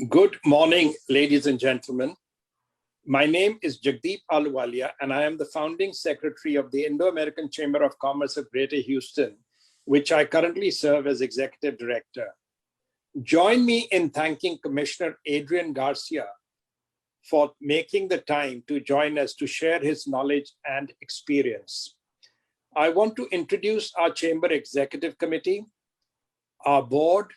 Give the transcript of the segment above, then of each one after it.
Good morning, ladies and gentlemen. My name is Jagdeep Ahluwalia, and I am the founding secretary of the Indo-American Chamber of Commerce of Greater Houston, which I currently serve as executive director. Join me in thanking Commissioner Adrian Garcia for making the time to join us to share his knowledge and experience. I want to introduce our Chamber Executive Committee, our board,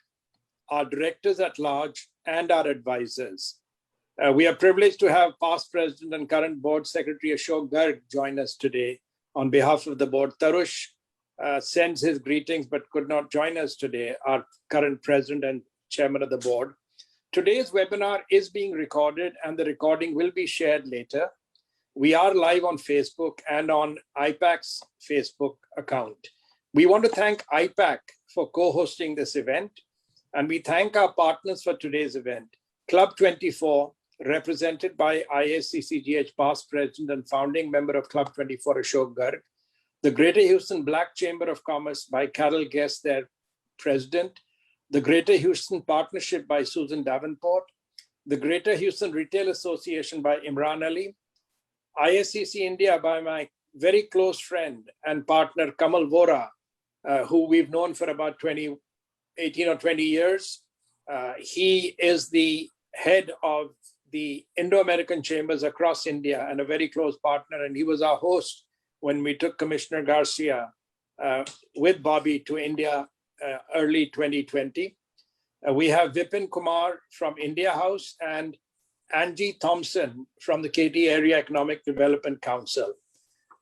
our directors at large, and our advisors. We are privileged to have past president and current board secretary Ashok Garg join us today on behalf of the board. Tarush sends his greetings but could not join us today, our current president and chairman of the board. Today's webinar is being recorded and the recording will be shared later. We are live on Facebook and on IAPAC's Facebook account. We want to thank IAPAC for co-hosting this event. And we thank our partners for today's event. Club 24, represented by IACCGH past president and founding member of Club 24, Ashok Garg. The Greater Houston Black Chamber of Commerce by Carol Guest, their president. The Greater Houston Partnership by Susan Davenport. The Greater Houston Retail Association by Imran Ali. IACC India by my very close friend and partner Kamal Vora, who we've known for about 18 or 20 years. He is the head of the Indo-American chambers across India and a very close partner. And he was our host when we took Commissioner Garcia with Bobby to India early 2020. We have Vipin Kumar from India House and Angie Thompson from the KT Area Economic Development Council.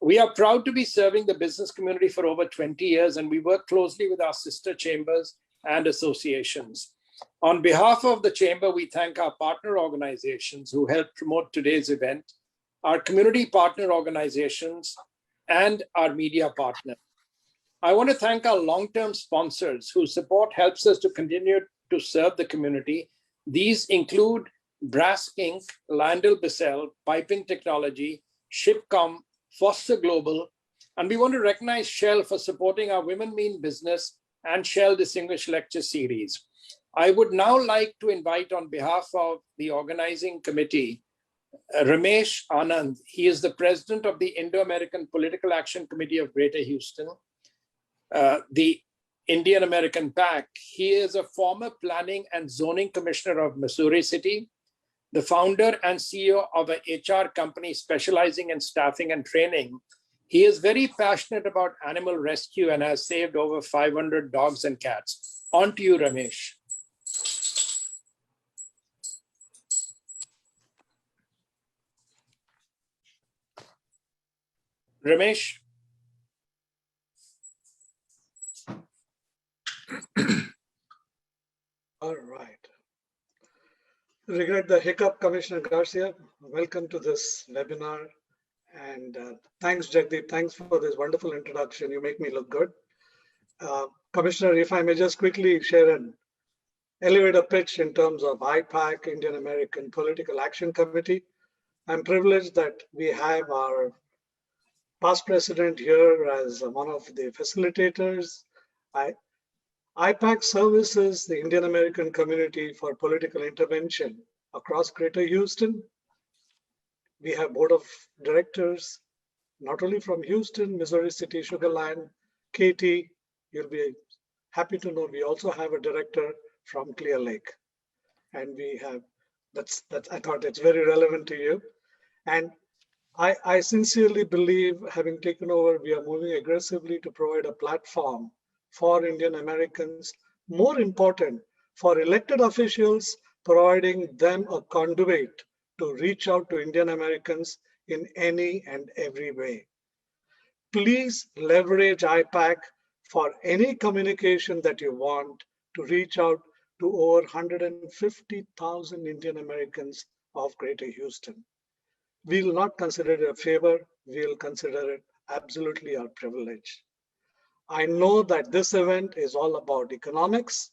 We are proud to be serving the business community for over 20 years, and we work closely with our sister chambers and associations. On behalf of the Chamber, we thank our partner organizations who helped promote today's event, our community partner organizations, and our media partner. I want to thank our long-term sponsors whose support helps us to continue to serve the community. These include Brass Inc., Lyndall Bissell, Piping Technology, Shipcom, Foster Global, and we want to recognize Shell for supporting our Women Mean Business and Shell Distinguished Lecture Series. I would now like to invite on behalf of the organizing committee, Ramesh Anand. He is the president of the Indo-American Political Action Committee of Greater Houston, the Indian American PAC. He is a former planning and zoning commissioner of Missouri City, the founder and CEO of an HR company specializing in staffing and training. He is very passionate about animal rescue and has saved over 500 dogs and cats. On to you, Ramesh. Ramesh. All right. Regret the hiccup, Commissioner Garcia. Welcome to this webinar. And thanks, Jagdeep. Thanks for this wonderful introduction. You make me look good. Commissioner, if I may just quickly share an elevator pitch in terms of IAPAC, Indian American Political Action Committee. I'm privileged that we have our past president here as one of the facilitators. IAPAC services the Indian American community for political intervention across Greater Houston. We have board of directors, not only from Houston, Missouri City, Sugar Land, KT. You'll be happy to know we also have a director from Clear Lake. And we have, I thought it's very relevant to you. And I sincerely believe, having taken over, we are moving aggressively to provide a platform for Indian Americans. More important, for elected officials, providing them a conduit to reach out to Indian Americans in any and every way. Please leverage IAPAC for any communication that you want to reach out to over 150,000 Indian Americans of Greater Houston. We will not consider it a favor, we will consider it absolutely our privilege. I know that this event is all about economics,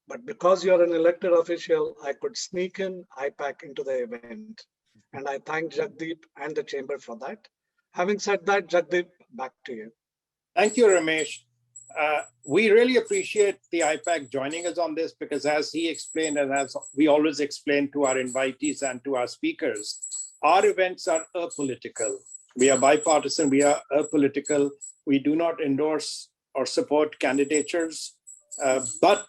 but because you're an elected official, I could sneak in IAPAC into the event. And I thank Jagdeep and the chamber for that. Having said that, Jagdeep, back to you. Thank you, Ramesh. We really appreciate the IAPAC joining us on this because as he explained and as we always explain to our invitees and to our speakers, our events are apolitical. We are bipartisan, we are apolitical. We do not endorse or support candidatures, but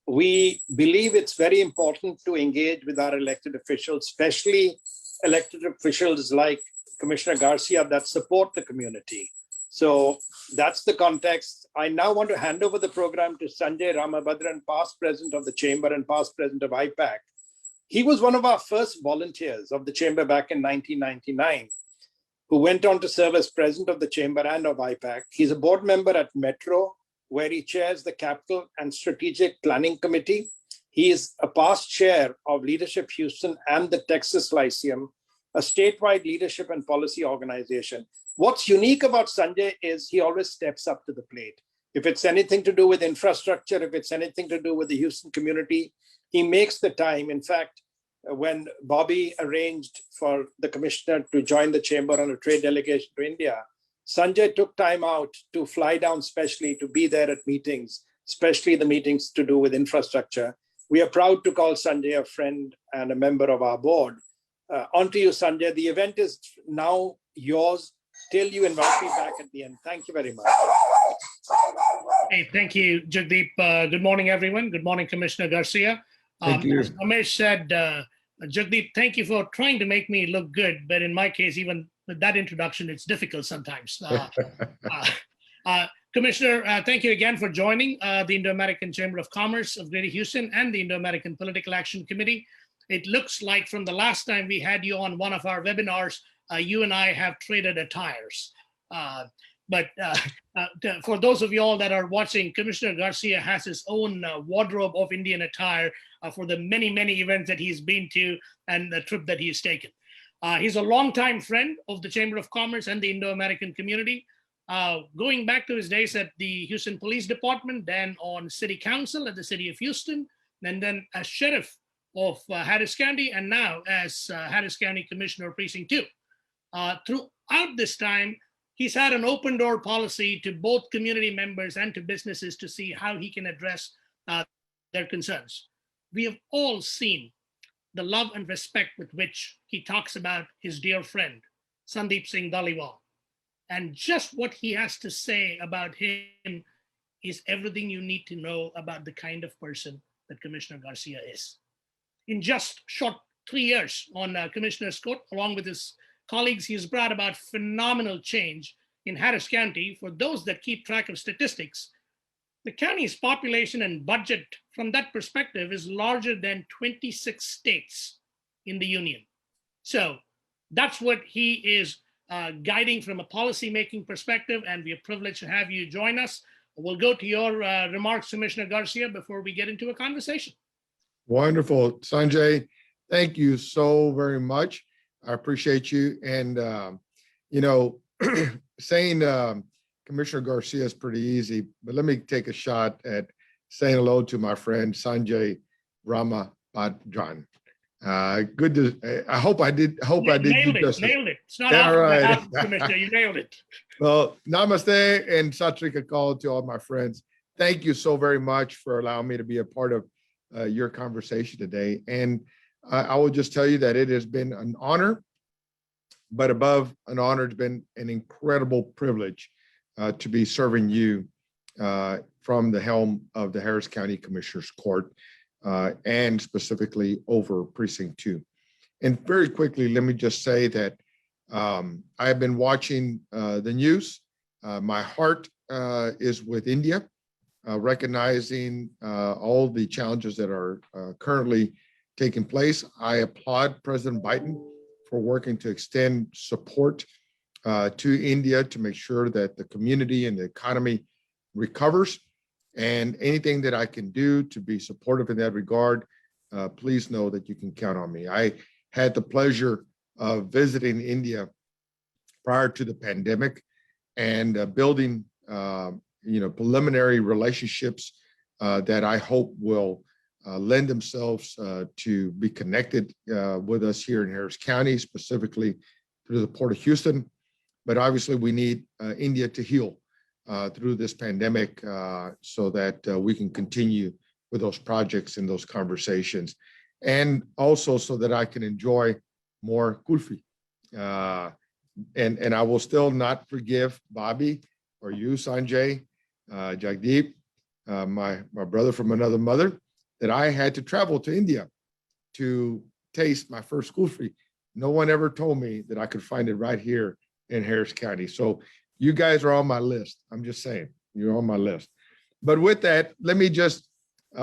we believe it's very important to engage with our elected officials, especially elected officials like Commissioner Garcia that support the community. So that's the context. I now want to hand over the program to Sanjay Ramabhadran, past president of the Chamber and past president of IAPAC. He was one of our first volunteers of the Chamber back in 1999, who went on to serve as president of the Chamber and of IAPAC. He's a board member at Metro, where he chairs the Capital and Strategic Planning Committee. He is a past chair of Leadership Houston and the Texas Lyceum, a statewide leadership and policy organization. What's unique about Sanjay is he always steps up to the plate. If it's anything to do with infrastructure, if it's anything to do with the Houston community, he makes the time. In fact, when Bobby arranged for the commissioner to join the chamber on a trade delegation to India, Sanjay took time out to fly down specially to be there at meetings, especially the meetings to do with infrastructure. We are proud to call Sanjay a friend and a member of our board. On to you, Sanjay. The event is now yours till you invite me back at the end. Thank you very much. Hey, thank you, Jagdeep. Good morning, everyone. Good morning, Commissioner Garcia. Thank you. As Ramesh said, Jagdeep, thank you for trying to make me look good. But in my case, even with that introduction, it's difficult sometimes. Commissioner, thank you again for joining the Indo-American Chamber of Commerce of Greater Houston and the Indo-American Political Action Committee. It looks like from the last time we had you on one of our webinars, you and I have traded attires. But for those of you all that are watching, Commissioner Garcia has his own wardrobe of Indian attire for the many, many events that he's been to and the trip that he's taken. He's a longtime friend of the Chamber of Commerce and the Indo-American community, going back to his days at the Houston Police Department, then on City Council at the City of Houston, and then as Sheriff of Harris County, and now as Harris County Commissioner Precinct 2. Throughout this time, he's had an open door policy to both community members and to businesses to see how he can address their concerns. We have all seen the love and respect with which he talks about his dear friend, Sandeep Singh Dhaliwal. And just what he has to say about him is everything you need to know about the kind of person that Commissioner Garcia is. In just short 3 years on Commissioner's Court, along with his colleagues, he has brought about phenomenal change in Harris County. For those that keep track of statistics, the county's population and budget from that perspective is larger than 26 states in the union. So that's what he is guiding from a policy-making perspective, and we are privileged to have you join us. We'll go to your remarks, Commissioner Garcia, before we get into a conversation. Wonderful. Sanjay, thank you so very much. I appreciate you. And, saying Commissioner Garcia is pretty easy, but let me take a shot at saying hello to my friend Sanjay Ramabhadran. Good to, I hope I did Nailed it. It's not all right. Commissioner, you nailed it. Well, namaste and Sat Sri Akal to all my friends. Thank you so very much for allowing me to be a part of your conversation today. And I will just tell you that it has been an honor, but above an honor, it's been an incredible privilege to be serving you from the helm of the Harris County Commissioner's Court and specifically over Precinct 2. And very quickly, let me just say that I have been watching the news. My heart is with India, recognizing all the challenges that are currently taking place. I applaud President Biden for working to extend support to India to make sure that the community and the economy recovers. And anything that I can do to be supportive in that regard, please know that you can count on me. I had the pleasure of visiting India prior to the pandemic and building preliminary relationships that I hope will lend themselves to be connected with us here in Harris County, specifically through the Port of Houston. But obviously we need India to heal through this pandemic so that we can continue with those projects and those conversations. And also so that I can enjoy more kulfi. And I will still not forgive Bobby or you, Sanjay, Jagdeep, my brother from another mother, that I had to travel to India to taste my first kulfi. No one ever told me that I could find it right here in Harris County. So you guys are on my list. I'm just saying, you're on my list. But with that, let me just,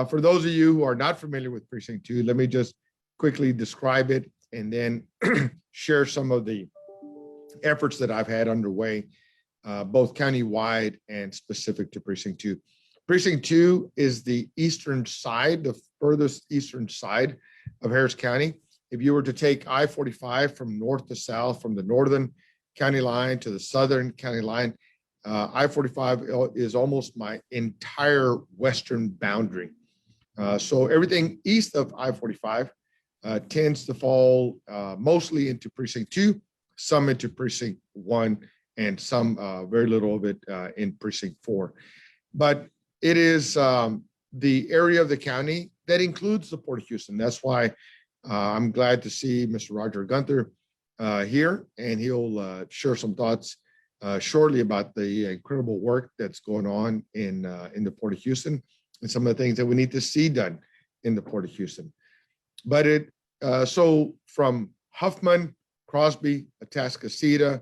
for those of you who are not familiar with Precinct 2, let me just quickly describe it and then share some of the efforts that I've had underway, both countywide and specific to Precinct 2. Precinct 2 is the eastern side, the furthest eastern side of Harris County. If you were to take I-45 from north to south, from the northern county line to the southern county line, I-45 is almost my entire western boundary. So everything east of I-45 tends to fall mostly into Precinct 2, some into Precinct 1, and some very little of it in Precinct 4. But it is the area of the county that includes the Port of Houston. That's why I'm glad to see Mr. Roger Gunther here, and he'll share some thoughts shortly about the incredible work that's going on in the Port of Houston and some of the things that we need to see done in the Port of Houston. But so from Huffman, Crosby, Atascocita,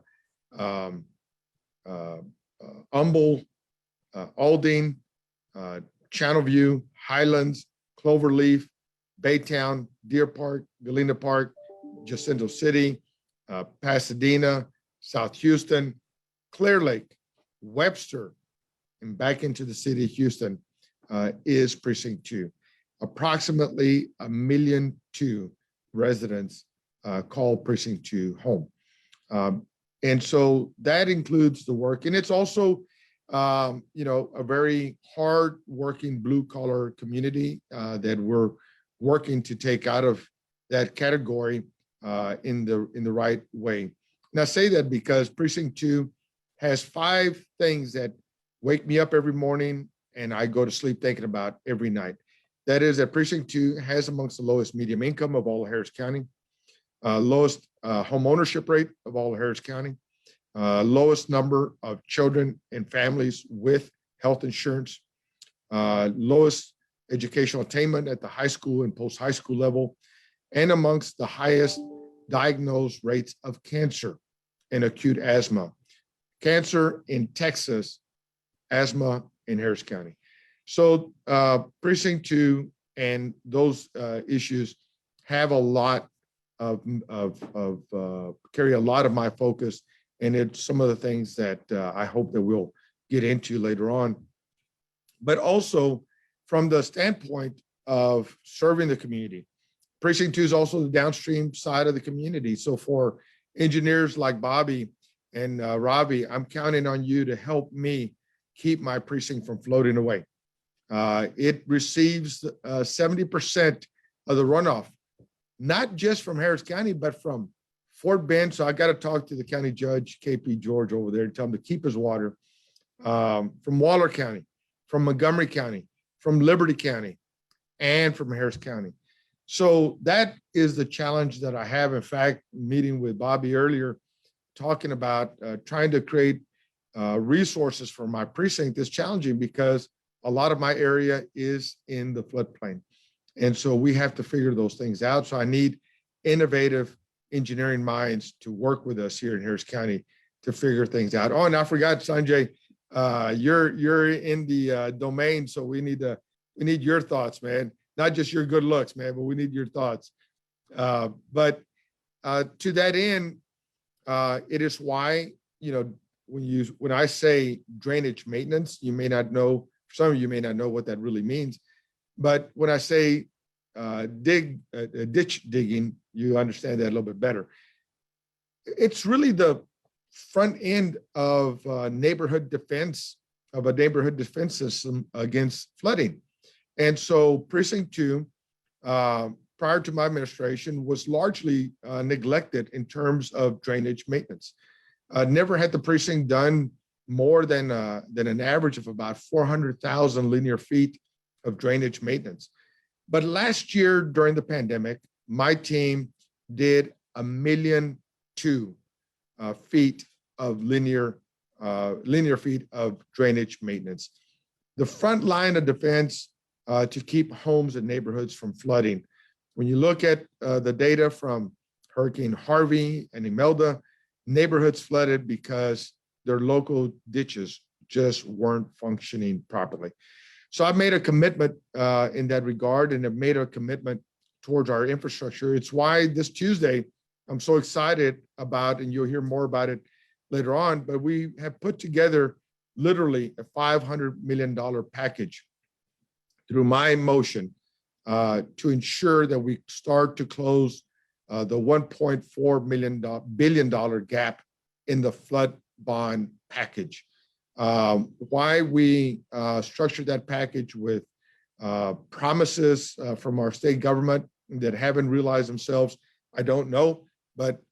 Humble, Aldine, Channelview, Highlands, Cloverleaf, Baytown, Deer Park, Galena Park, Jacinto City, Pasadena, South Houston, Clear Lake, Webster, and back into the city of Houston is Precinct 2. Approximately 1.2 million residents call Precinct 2 home. And so that includes the work. And it's also, a very hard-working blue-collar community that we're working to take out of that category in the right way. And I say that because Precinct 2 has 5 things that wake me up every morning and I go to sleep thinking about every night. That is that Precinct 2 has amongst the lowest medium income of all of Harris County, lowest home ownership rate of all of Harris County, lowest number of children and families with health insurance, lowest educational attainment at the high school and post-high school level, and amongst the highest diagnosed rates of cancer and acute asthma. Cancer in Texas, asthma in Harris County. So Precinct 2 and those issues have a lot of carry a lot of my focus, and it's some of the things that I hope that we'll get into later on. But also from the standpoint of serving the community, Precinct 2 is also the downstream side of the community. So for engineers like Bobby and Ravi, I'm counting on you to help me keep my precinct from floating away. It receives 70% of the runoff, not just from Harris County, but from Fort Bend. So I got to talk to the county judge, KP George over there, and tell him to keep his water, from Waller County, from Montgomery County, from Liberty County, and from Harris County. So that is the challenge that I have. In fact, meeting with Bobby earlier, talking about trying to create resources for my precinct is challenging because a lot of my area is in the floodplain. And so we have to figure those things out. So I need innovative engineering minds to work with us here in Harris County to figure things out. Oh, and I forgot, Sanjay, you're in the domain, so we need your thoughts, man. Not just your good looks, man, but we need your thoughts. But to that end, it is why, when I say drainage maintenance, you may not know, some of you may not know what that really means. But when I say ditch digging, you understand that a little bit better. It's really the front end of neighborhood defense, of a neighborhood defense system against flooding. And so Precinct 2, prior to my administration, was largely neglected in terms of drainage maintenance. Never had the precinct done more than an average of about 400,000 linear feet of drainage maintenance. But last year during the pandemic, my team did 1,200,000 feet of linear feet of drainage maintenance. The front line of defense to keep homes and neighborhoods from flooding. When you look at the data from Hurricane Harvey and Imelda, neighborhoods flooded because their local ditches just weren't functioning properly. So I've made a commitment in that regard, and have made a commitment towards our infrastructure. It's why this Tuesday, I'm so excited about, and you'll hear more about it later on, but we have put together literally a $500 million package through my motion to ensure that we start to close the $1.4 billion gap in the flood bond package. Why we structured that package with promises from our state government that haven't realized themselves, I don't know, but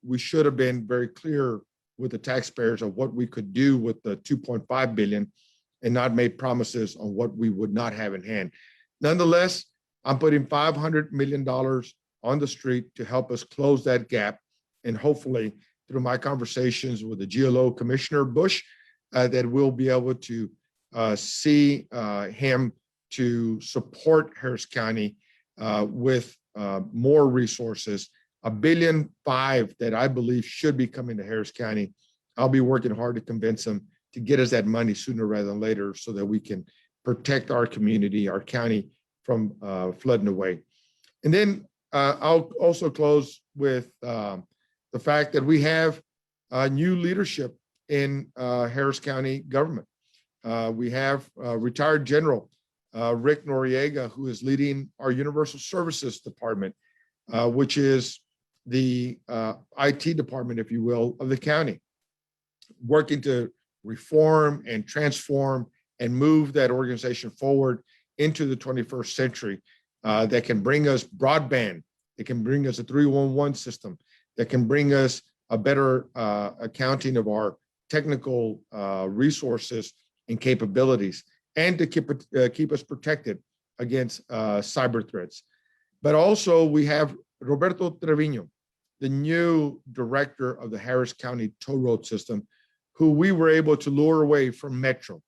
we should have been very clear with the taxpayers of what we could do with the $2.5 billion and not made promises on what we would not have in hand. Nonetheless, I'm putting $500 million on the street to help us close that gap. And hopefully through my conversations with the GLO Commissioner Bush, that we'll be able to see him to support Harris County with more resources, $1.5 billion that I believe should be coming to Harris County. I'll be working hard to convince him to get us that money sooner rather than later so that we can protect our community, our county from flooding away. And then I'll also close with the fact that we have new leadership in Harris County government. We have retired General Rick Noriega, who is leading our Universal Services Department, which is the IT department, if you will, of the county, working to reform and transform and move that organization forward into the 21st century that can bring us broadband, it can bring us a 311 system, that can bring us a better accounting of our technical resources and capabilities, and to keep us protected against cyber threats. But also we have Roberto Trevino, the new director of the Harris County Toll Road System, who we were able to lure away from Metro.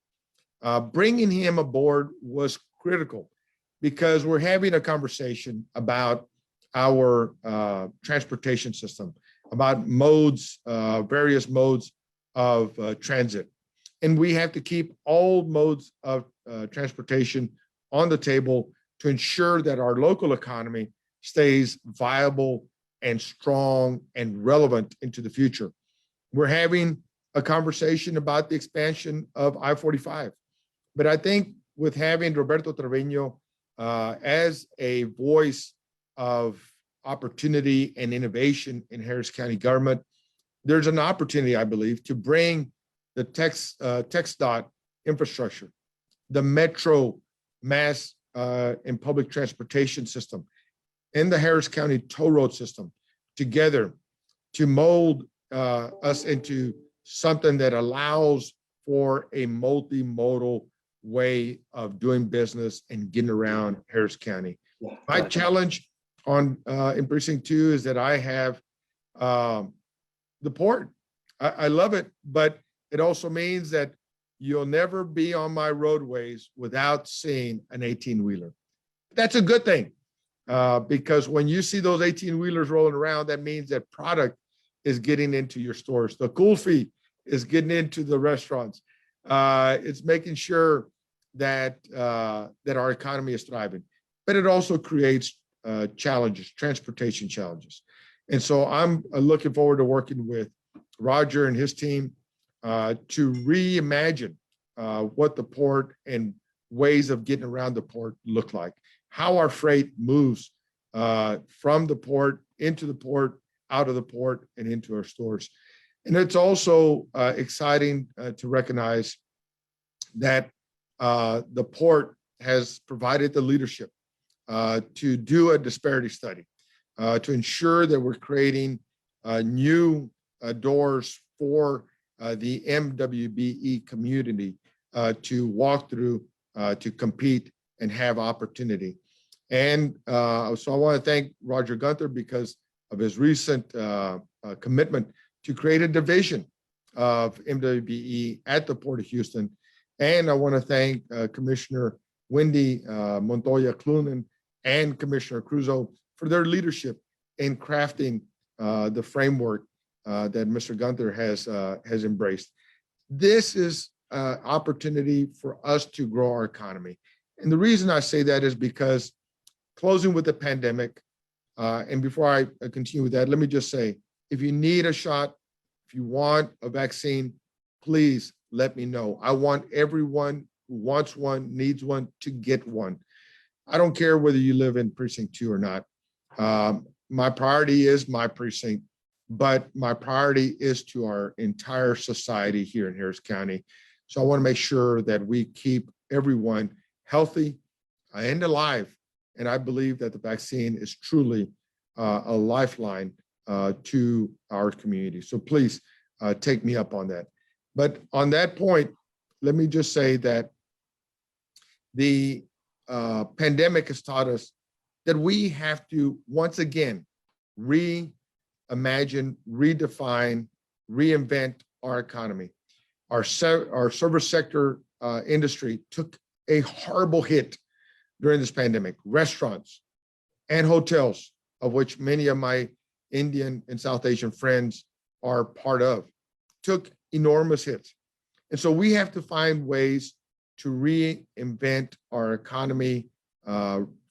Bringing him aboard was critical because we're having a conversation about our transportation system, about modes, various modes of transit. And we have to keep all modes of transportation on the table to ensure that our local economy stays viable and strong and relevant into the future. We're having a conversation about the expansion of I-45. But I think with having Roberto Trevino as a voice of opportunity and innovation in Harris County government, there's an opportunity, I believe, to bring the TxDOT infrastructure, the Metro mass and public transportation system, and the Harris County toll road system together to mold us into something that allows for a multimodal way of doing business and getting around Harris County. My challenge on in precinct 2 is that I have the port. I love it, but it also means that you'll never be on my roadways without seeing an 18-wheeler. That's a good thing because when you see those 18-wheelers rolling around, that means that product is getting into your stores. The kulfi is getting into the restaurants. It's making sure that that our economy is thriving, but it also creates challenges, transportation challenges. And so I'm looking forward to working with Roger and his team to reimagine what the port and ways of getting around the port look like, how our freight moves from the port, into the port, out of the port, and into our stores. And it's also exciting to recognize that the port has provided the leadership to do a disparity study, to ensure that we're creating new doors for the MWBE community to walk through, to compete and have opportunity. And so I want to thank Roger Gunther because of his recent commitment to create a division of MWBE at the Port of Houston. And I want to thank Commissioner Wendy Montoya Clunan and Commissioner Cruzo for their leadership in crafting the framework that Mr. Gunther has embraced. This is an opportunity for us to grow our economy. And the reason I say that is because closing with the pandemic, and before I continue with that, let me just say, if you need a shot, if you want a vaccine, please let me know. I want everyone who wants one, needs one, to get one. I don't care whether you live in precinct 2 or not. My priority is my precinct, but my priority is to our entire society here in Harris County. So I want to make sure that we keep everyone healthy and alive. And I believe that the vaccine is truly a lifeline to our community. So please take me up on that. But on that point, let me just say that the pandemic has taught us that we have to, once again, reimagine, redefine, reinvent our economy. Our service sector industry took a horrible hit during this pandemic. Restaurants and hotels, of which many of my Indian and South Asian friends are part of, took enormous hits. And so we have to find ways to reinvent our economy,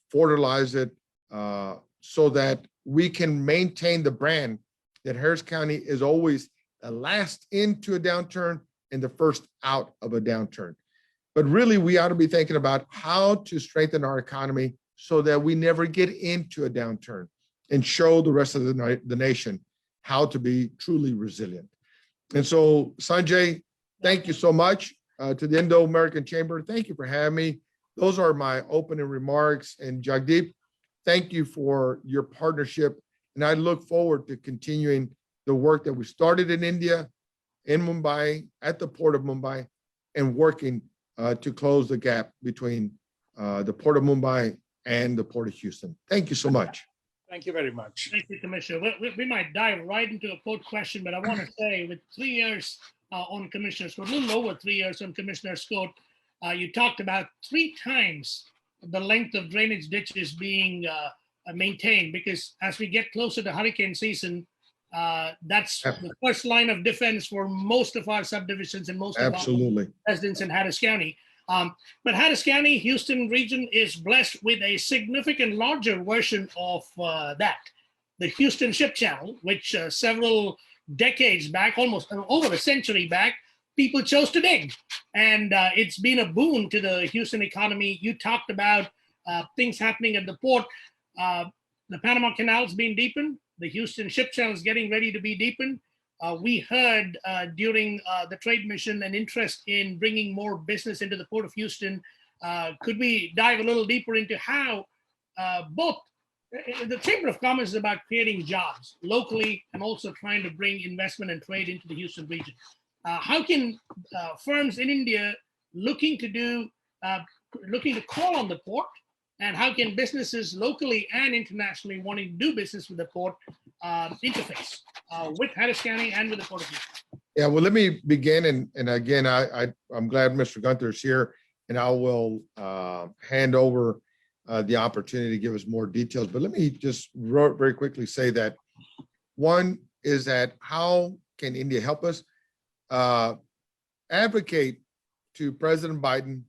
fertilize it, so that we can maintain the brand that Harris County is always the last into a downturn and the first out of a downturn. But really, we ought to be thinking about how to strengthen our economy so that we never get into a downturn and show the rest of the nation how to be truly resilient. And so, Sanjay, thank you so much to the Indo-American Chamber. Thank you for having me. Those are my opening remarks. And Jagdeep, thank you for your partnership. And I look forward to continuing the work that we started in India, in Mumbai, at the Port of Mumbai, and working to close the gap between the Port of Mumbai and the Port of Houston. Thank you so much. Thank you very much. Thank you, Commissioner. We might dive right into a port question, but I want to say with 3 years on Commissioner's Court, a little over 3 years on Commissioner's Court, you talked about 3 times the length of drainage ditches being maintained, because as we get closer to hurricane season, that's the first line of defense for most of our subdivisions and most of our residents in Harris County. But Harris County, Houston region is blessed with a significant larger version of that. The Houston Ship Channel, which several decades back, almost over a century back, people chose to dig. And it's been a boon to the Houston economy. You talked about things happening at the port. The Panama Canal's been deepened. The Houston Ship Channel is getting ready to be deepened. We heard during the trade mission an interest in bringing more business into the Port of Houston. Could we dive a little deeper into how both the Chamber of Commerce is about creating jobs locally and also trying to bring investment and trade into the Houston region? How can firms in India looking to call on the port, and how can businesses locally and internationally wanting to do business with the port interface with Harris County and with the Port of Houston? Yeah, well, let me begin. And again, I'm glad Mr. Gunther is here, and I will hand over the opportunity to give us more details. But let me just very quickly say that one is that how can India help us? Advocate to President Biden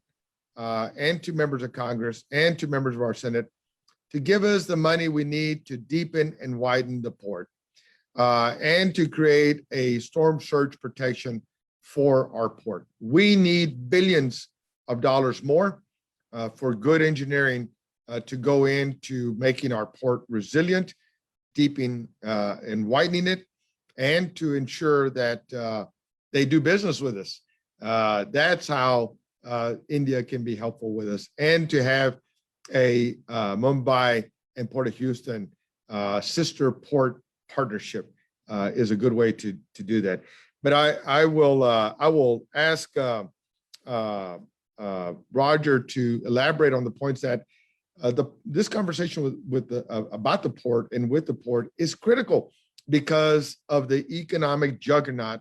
and to members of Congress and to members of our Senate to give us the money we need to deepen and widen the port and to create a storm surge protection for our port. We need billions of dollars more for good engineering to go into making our port resilient, deepening and widening it, and to ensure that they do business with us. That's how India can be helpful with us, and to have a Mumbai and Port of Houston sister port partnership is a good way to do that. But I will ask Roger to elaborate on the points that this conversation about the port and with the port is critical because of the economic juggernaut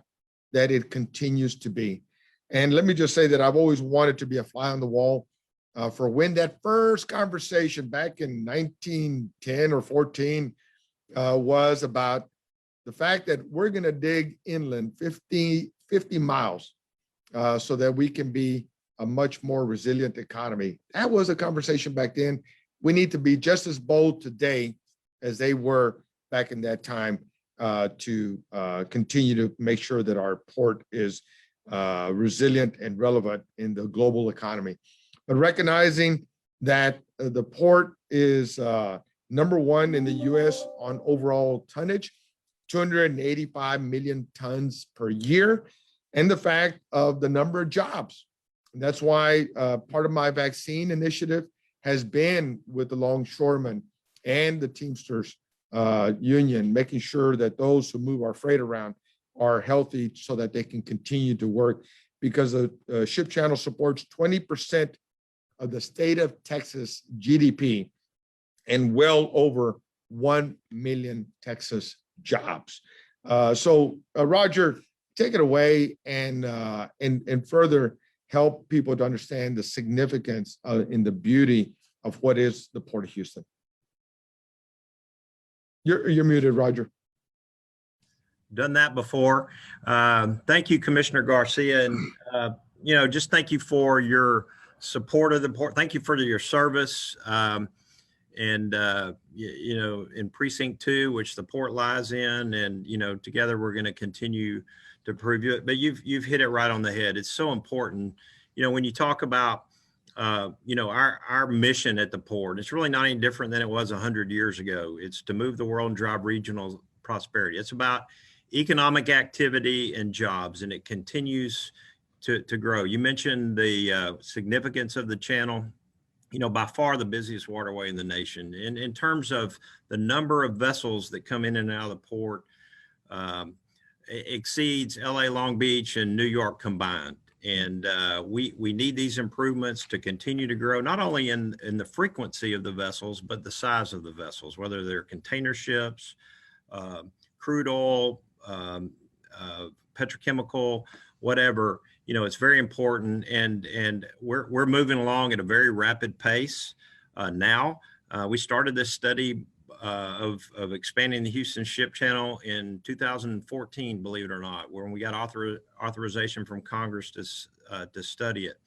that it continues to be. And let me just say that I've always wanted to be a fly on the wall for when that first conversation back in 1910 or 14 was about the fact that we're going to dig inland 50 miles so that we can be a much more resilient economy. That was a conversation back then. We need to be just as bold today as they were back in that time to continue to make sure that our port is resilient and relevant in the global economy. But recognizing that the port is number one in the US on overall tonnage, 285 million tons per year, and the fact of the number of jobs. And that's why part of my vaccine initiative has been with the longshoremen and the Teamsters union, making sure that those who move our freight around are healthy so that they can continue to work, because the ship channel supports 20% of the state of Texas GDP and well over 1 million Texas jobs. So Roger, take it away and further help people to understand the significance in the beauty of what is the Port of Houston. You're muted, Roger. Done that before. Thank you, Commissioner Garcia. And, just thank you for your support of the port. Thank you for your service. In Precinct 2, which the port lies in, and, together we're going to continue to preview it. But you've hit it right on the head. It's so important. When you talk about, our mission at the port, it's really not any different than it was 100 years ago. It's to move the world and drive regional prosperity. It's about economic activity and jobs, and it continues to grow. You mentioned the significance of the channel. By far the busiest waterway in the nation. And in terms of the number of vessels that come in and out of the port, exceeds LA, Long Beach, and New York combined. And we need these improvements to continue to grow, not only in the frequency of the vessels, but the size of the vessels, whether they're container ships, crude oil, petrochemical, whatever. It's very important, and we're moving along at a very rapid pace now. We started this study of expanding the Houston Ship Channel in 2014, believe it or not, when we got authorization from Congress to study it.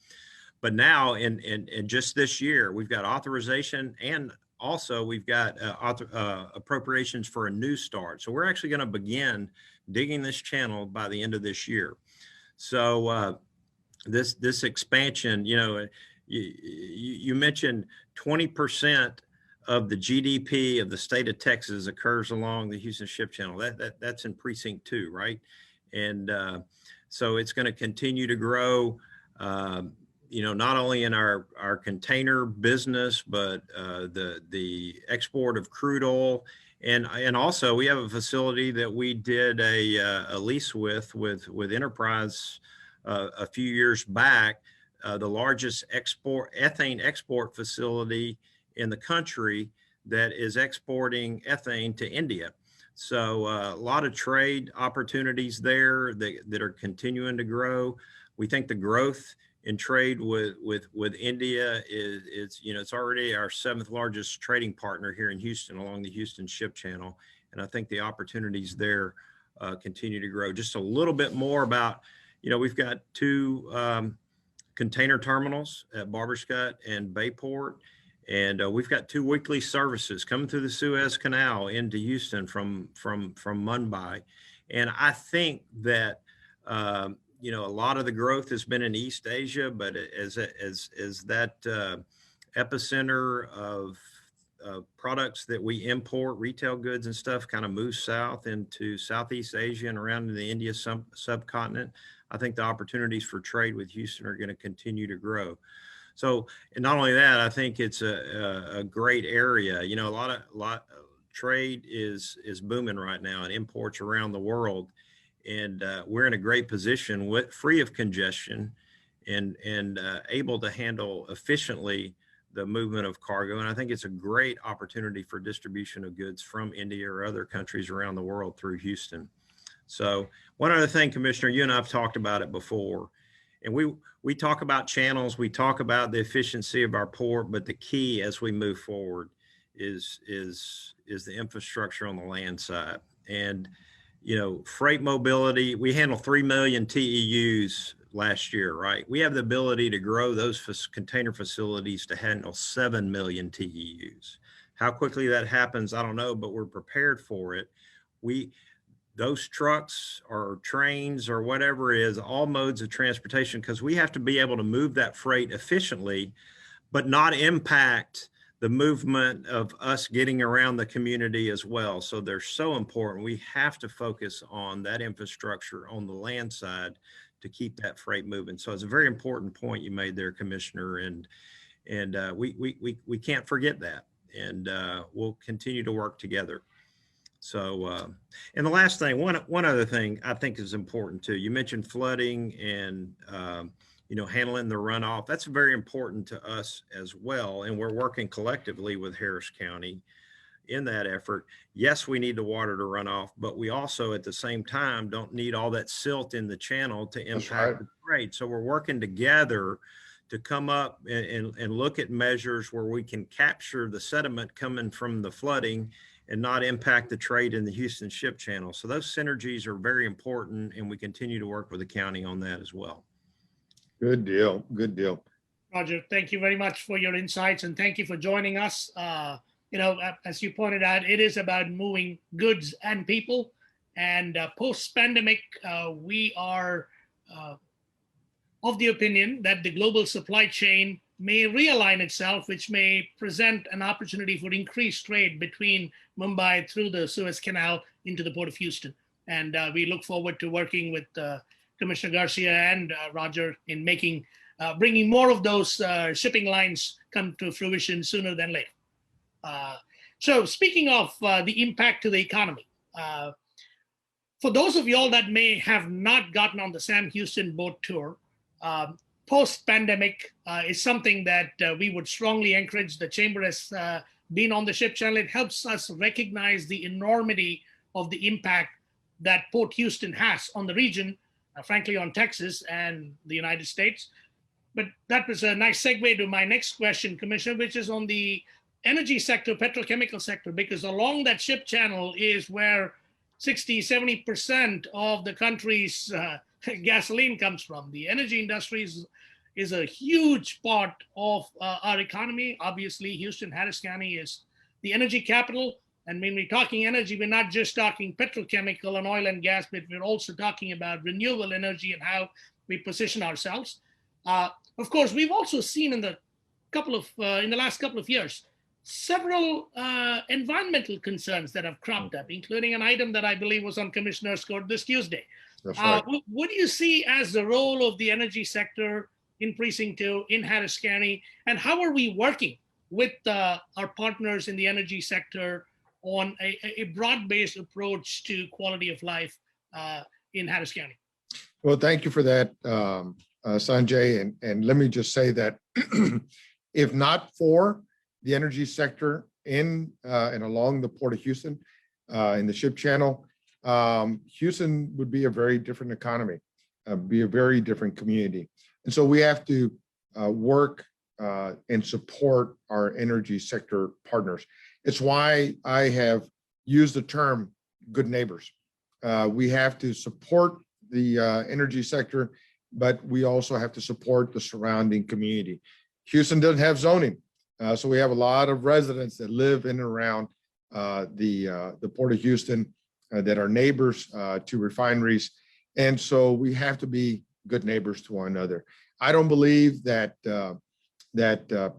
But now, in just this year, we've got authorization, and also we've got appropriations for a new start. So we're actually going to begin digging this channel by the end of this year. So this expansion, you mentioned 20% of the GDP of the state of Texas occurs along the Houston Ship Channel. That's in Precinct 2, right? And so it's going to continue to grow. Not only in our container business, but the export of crude oil. And also we have a facility that we did a lease with Enterprise a few years back, the largest ethane export facility in the country that is exporting ethane to India. So a lot of trade opportunities there that are continuing to grow. We think the growth in trade with India is it's already our 7th largest trading partner here in Houston along the Houston Ship Channel. And I think the opportunities there continue to grow. Just a little bit more about, we've got 2 container terminals at Barberscut and Bayport. And we've got 2 weekly services coming through the Suez Canal into Houston from Mumbai. And I think that, a lot of the growth has been in East Asia, but as that epicenter of products that we import, retail goods and stuff, kind of moves south into Southeast Asia and around in the India subcontinent, I think the opportunities for trade with Houston are going to continue to grow. So, and not only that, I think it's a great area. A lot of trade is booming right now, and imports around the world. And we're in a great position with free of congestion and able to handle efficiently the movement of cargo. And I think it's a great opportunity for distribution of goods from India or other countries around the world through Houston. So one other thing, Commissioner, you and I have talked about it before, and we talk about channels, we talk about the efficiency of our port, but the key as we move forward is the infrastructure on the land side. And, you know, freight mobility, we handle 3 million TEUs last year, right? We have the ability to grow those container facilities to handle 7 million TEUs. How quickly that happens, I don't know, but we're prepared for it. Those trucks or trains or whatever it is, all modes of transportation, because we have to be able to move that freight efficiently, but not impact the movement of us getting around the community as well. So they're so important. We have to focus on that infrastructure on the land side to keep that freight moving. So it's a very important point you made there, Commissioner, and we can't forget that, and we'll continue to work together. So, and the last thing, one other thing I think is important too. You mentioned flooding and you know, handling the runoff. That's very important to us as well, and we're working collectively with Harris County in that effort. Yes, we need the water to run off, but we also at the same time don't need all that silt in the channel to impact the trade. So we're working together to come up and look at measures where we can capture the sediment coming from the flooding and not impact the trade in the Houston Ship Channel. So those synergies are very important, and we continue to work with the county on that as well. Good deal. Good deal. Roger, thank you very much for your insights, and thank you for joining us. You know, as you pointed out, it is about moving goods and people. And post-pandemic, we are of the opinion that the global supply chain may realign itself, which may present an opportunity for increased trade between Mumbai through the Suez Canal into the Port of Houston. And we look forward to working with Commissioner Garcia and Roger in bringing more of those shipping lines come to fruition sooner than later. So speaking of the impact to the economy, for those of y'all that may have not gotten on the Sam Houston boat tour, post-pandemic is something that we would strongly encourage. The Chamber has been on the Ship Channel. It helps us recognize the enormity of the impact that Port Houston has on the region, frankly, on Texas and the United States. But that was a nice segue to my next question, Commissioner, which is on the energy sector, petrochemical sector, because along that ship channel is where 60-70% of the country's gasoline comes from. The energy industry is a huge part of our economy. Obviously, Houston, Harris County is the energy capital. And when we're talking energy, we're not just talking petrochemical and oil and gas, but we're also talking about renewable energy and how we position ourselves. Of course, we've also seen in the last couple of years, several environmental concerns that have cropped up, including an item that I believe was on Commissioner's court this Tuesday. That's right. What do you see as the role of the energy sector in Precinct 2 in Harris County, and how are we working with our partners in the energy sector on a broad-based approach to quality of life in Harris County? Well, thank you for that, Sanjay. And let me just say that if not for the energy sector in and along the Port of Houston, in the Ship Channel, Houston would be a very different economy, be a very different community. And so we have to work and support our energy sector partners. It's why I have used the term good neighbors. We have to support the energy sector, but we also have to support the surrounding community. Houston doesn't have zoning. So we have a lot of residents that live in and around the Port of Houston that are neighbors to refineries. And so we have to be good neighbors to one another. I don't believe that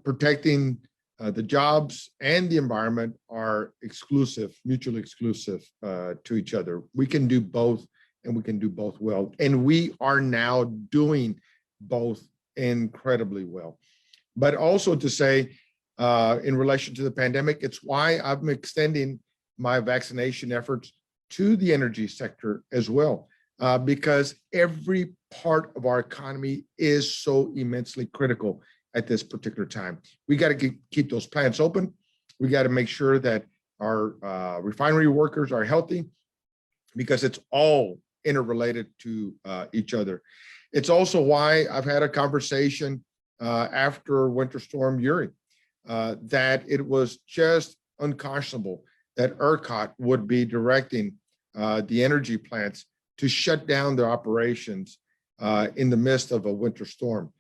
protecting the jobs and the environment are exclusive, mutually exclusive to each other. We can do both, and we can do both well. And we are now doing both incredibly well. But also to say, in relation to the pandemic, it's why I'm extending my vaccination efforts to the energy sector as well. because every part of our economy is so immensely critical at this particular time. We got to keep those plants open. We got to make sure that our refinery workers are healthy, because it's all interrelated to each other. It's also why I've had a conversation after Winter Storm Uri, that it was just unconscionable that ERCOT would be directing the energy plants to shut down their operations in the midst of a winter storm.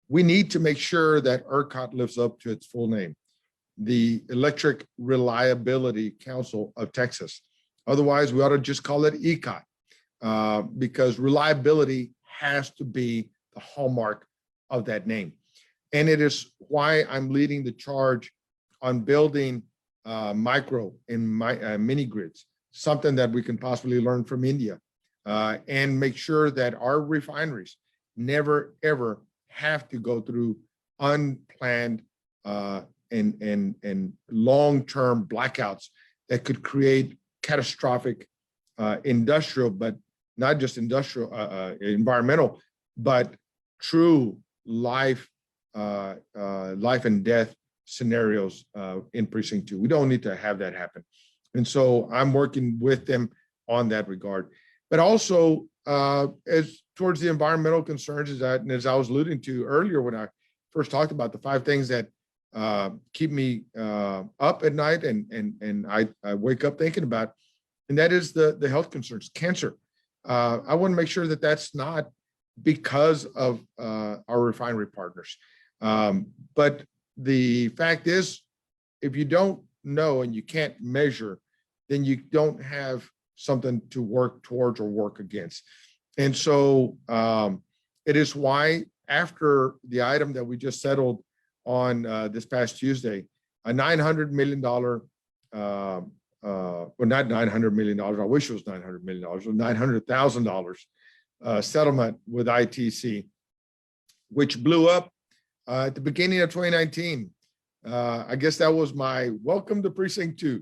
We need to make sure that ERCOT lives up to its full name, the Electric Reliability Council of Texas. Otherwise, we ought to just call it ECOT, because reliability has to be the hallmark of that name. And it is why I'm leading the charge on building micro and mini grids, something that we can possibly learn from India, and make sure that our refineries never, ever have to go through unplanned and long-term blackouts that could create catastrophic industrial, but not just industrial, environmental, but true life and death scenarios in Precinct 2. We don't need to have that happen. And so I'm working with them on that regard. But also, as towards the environmental concerns, as I was alluding to earlier when I first talked about the 5 things that keep me up at night and I wake up thinking about, and that is the health concerns, cancer. I want to make sure that that's not because of our refinery partners. But the fact is, if you don't know and you can't measure, then you don't have something to work towards or work against. And so it is why, after the item that we just settled on this past Tuesday, a $900 million, well, not $900 million, I wish it was $900 million, or $900,000 settlement with ITC, which blew up at the beginning of 2019. I guess that was my welcome to Precinct 2.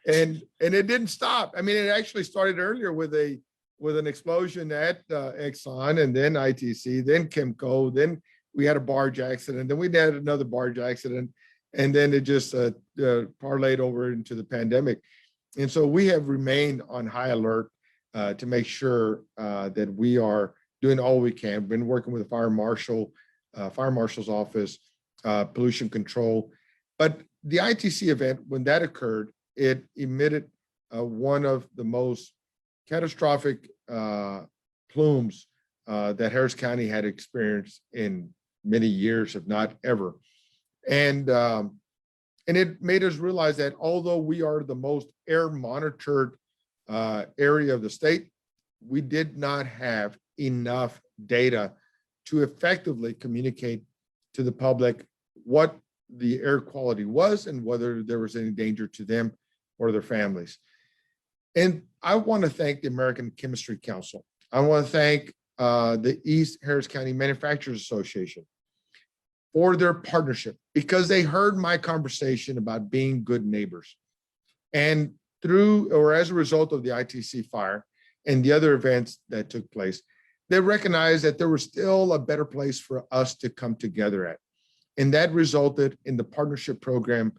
And it didn't stop. I mean, it actually started earlier with an explosion at Exxon, and then ITC, then Chemco, then we had a barge accident, then we had another barge accident, and then it just parlayed over into the pandemic. And so we have remained on high alert to make sure that we are doing all we can. We've been working with the fire marshal's office, pollution control. But the ITC event, when that occurred, it emitted one of the most catastrophic plumes that Harris County had experienced in many years, if not ever. And it made us realize that although we are the most air monitored area of the state, we did not have enough data to effectively communicate to the public what the air quality was and whether there was any danger to them or their families. And I want to thank the American Chemistry Council. I want to thank the East Harris County Manufacturers Association for their partnership, because they heard my conversation about being good neighbors. And as a result of the ITC fire and the other events that took place, they recognized that there was still a better place for us to come together at. And that resulted in the partnership program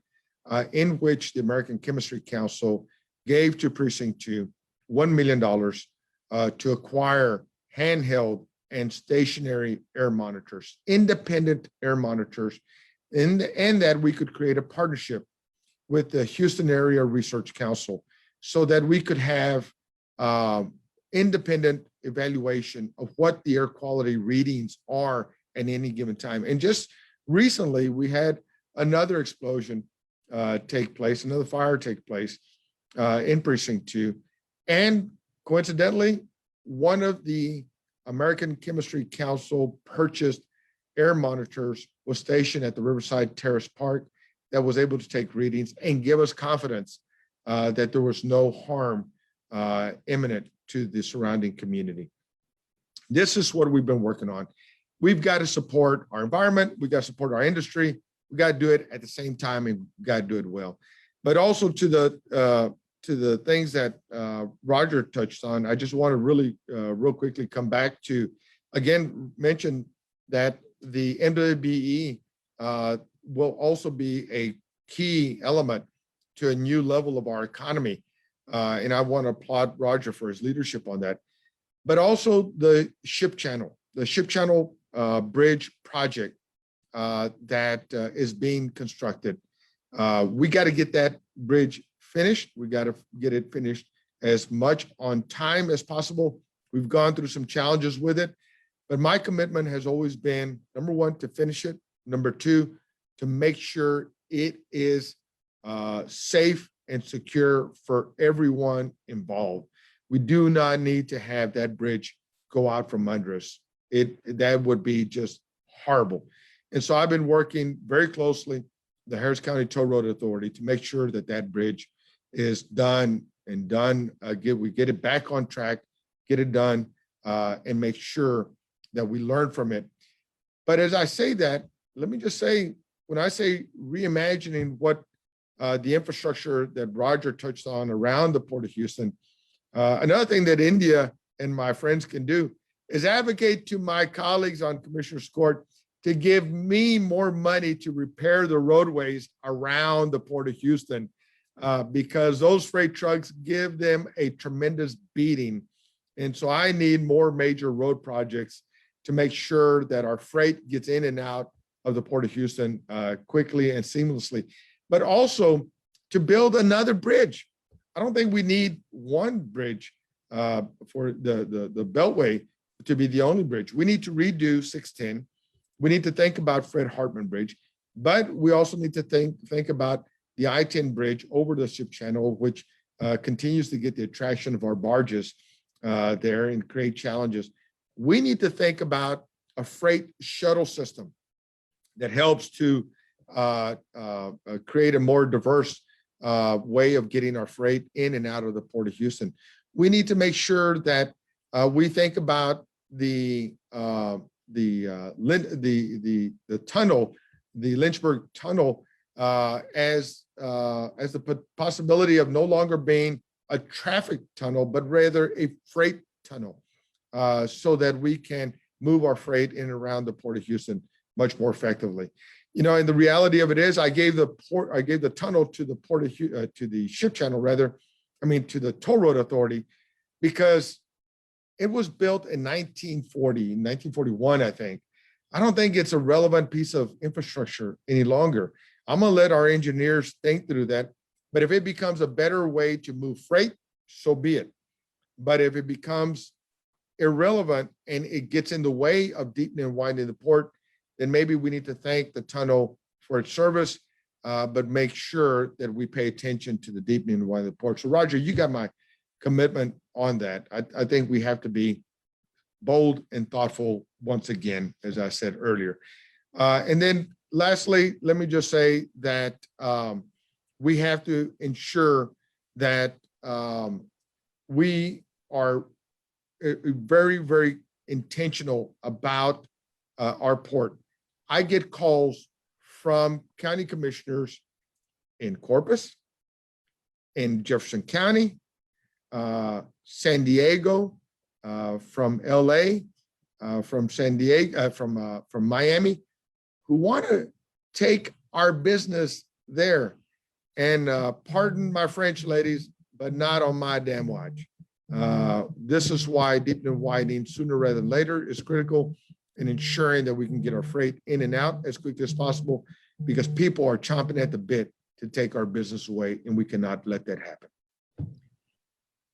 in which the American Chemistry Council gave to Precinct 2 $1 million to acquire handheld and stationary air monitors, independent air monitors, and that we could create a partnership with the Houston Area Research Council so that we could have independent evaluation of what the air quality readings are at any given time. And just recently, we had another explosion take place, another fire take place in Precinct 2. And coincidentally, one of the American Chemistry Council purchased air monitors was stationed at the Riverside Terrace Park that was able to take readings and give us confidence that there was no harm imminent to the surrounding community. This is what we've been working on. We've got to support our environment. We've got to support our industry. We got to do it at the same time, and we got to do it well. But also to the to the things that Roger touched on, I just want to really real quickly come back to, again, mention that the MWBE will also be a key element to a new level of our economy. And I want to applaud Roger for his leadership on that. But also the ship channel bridge project that is being constructed. We got to get that bridge finished. We got to get it finished as much on time as possible. We've gone through some challenges with it, but my commitment has always been, number one, to finish it. Number two, to make sure it is safe and secure for everyone involved. We do not need to have that bridge go out from under us. That would be just horrible. And so I've been working very closely the Harris County Toll Road Authority to make sure that that bridge is done and done. We get it back on track, get it done, and make sure that we learn from it. But as I say that, let me just say, when I say reimagining what the infrastructure that Roger touched on around the Port of Houston, another thing that India and my friends can do is advocate to my colleagues on Commissioner's Court to give me more money to repair the roadways around the Port of Houston, because those freight trucks give them a tremendous beating. And so I need more major road projects to make sure that our freight gets in and out of the Port of Houston quickly and seamlessly, but also to build another bridge. I don't think we need one bridge for the Beltway to be the only bridge. We need to redo 610. We need to think about Fred Hartman Bridge, but we also need to think about the I-10 bridge over the ship channel, which continues to get the attraction of our barges there and create challenges. We need to think about a freight shuttle system that helps to create a more diverse way of getting our freight in and out of the Port of Houston. We need to make sure that we think about the tunnel, the Lynchburg tunnel, as the possibility of no longer being a traffic tunnel, but rather a freight tunnel, so that we can move our freight in and around the Port of Houston much more effectively. You know, and the reality of it is, I gave the tunnel to the Port of to the ship channel, to the Toll Road Authority, because it was built in 1941, I think. I don't think it's a relevant piece of infrastructure any longer. I'm gonna let our engineers think through that. But if it becomes a better way to move freight, so be it. But if it becomes irrelevant and it gets in the way of deepening and widening the port, then maybe we need to thank the tunnel for its service, but make sure that we pay attention to the deepening and widening the port. So Roger, you got my commitment on that. I think we have to be bold and thoughtful once again, as I said earlier. And then lastly, let me just say that we have to ensure that we are very, very intentional about our port. I get calls from county commissioners in Corpus, in Jefferson County, San Diego, from LA, from San Diego, from Miami, who want to take our business there. And pardon my French, ladies, but not on my damn watch. This is why deepening and widening sooner rather than later is critical in ensuring that we can get our freight in and out as quickly as possible, because people are chomping at the bit to take our business away, and we cannot let that happen.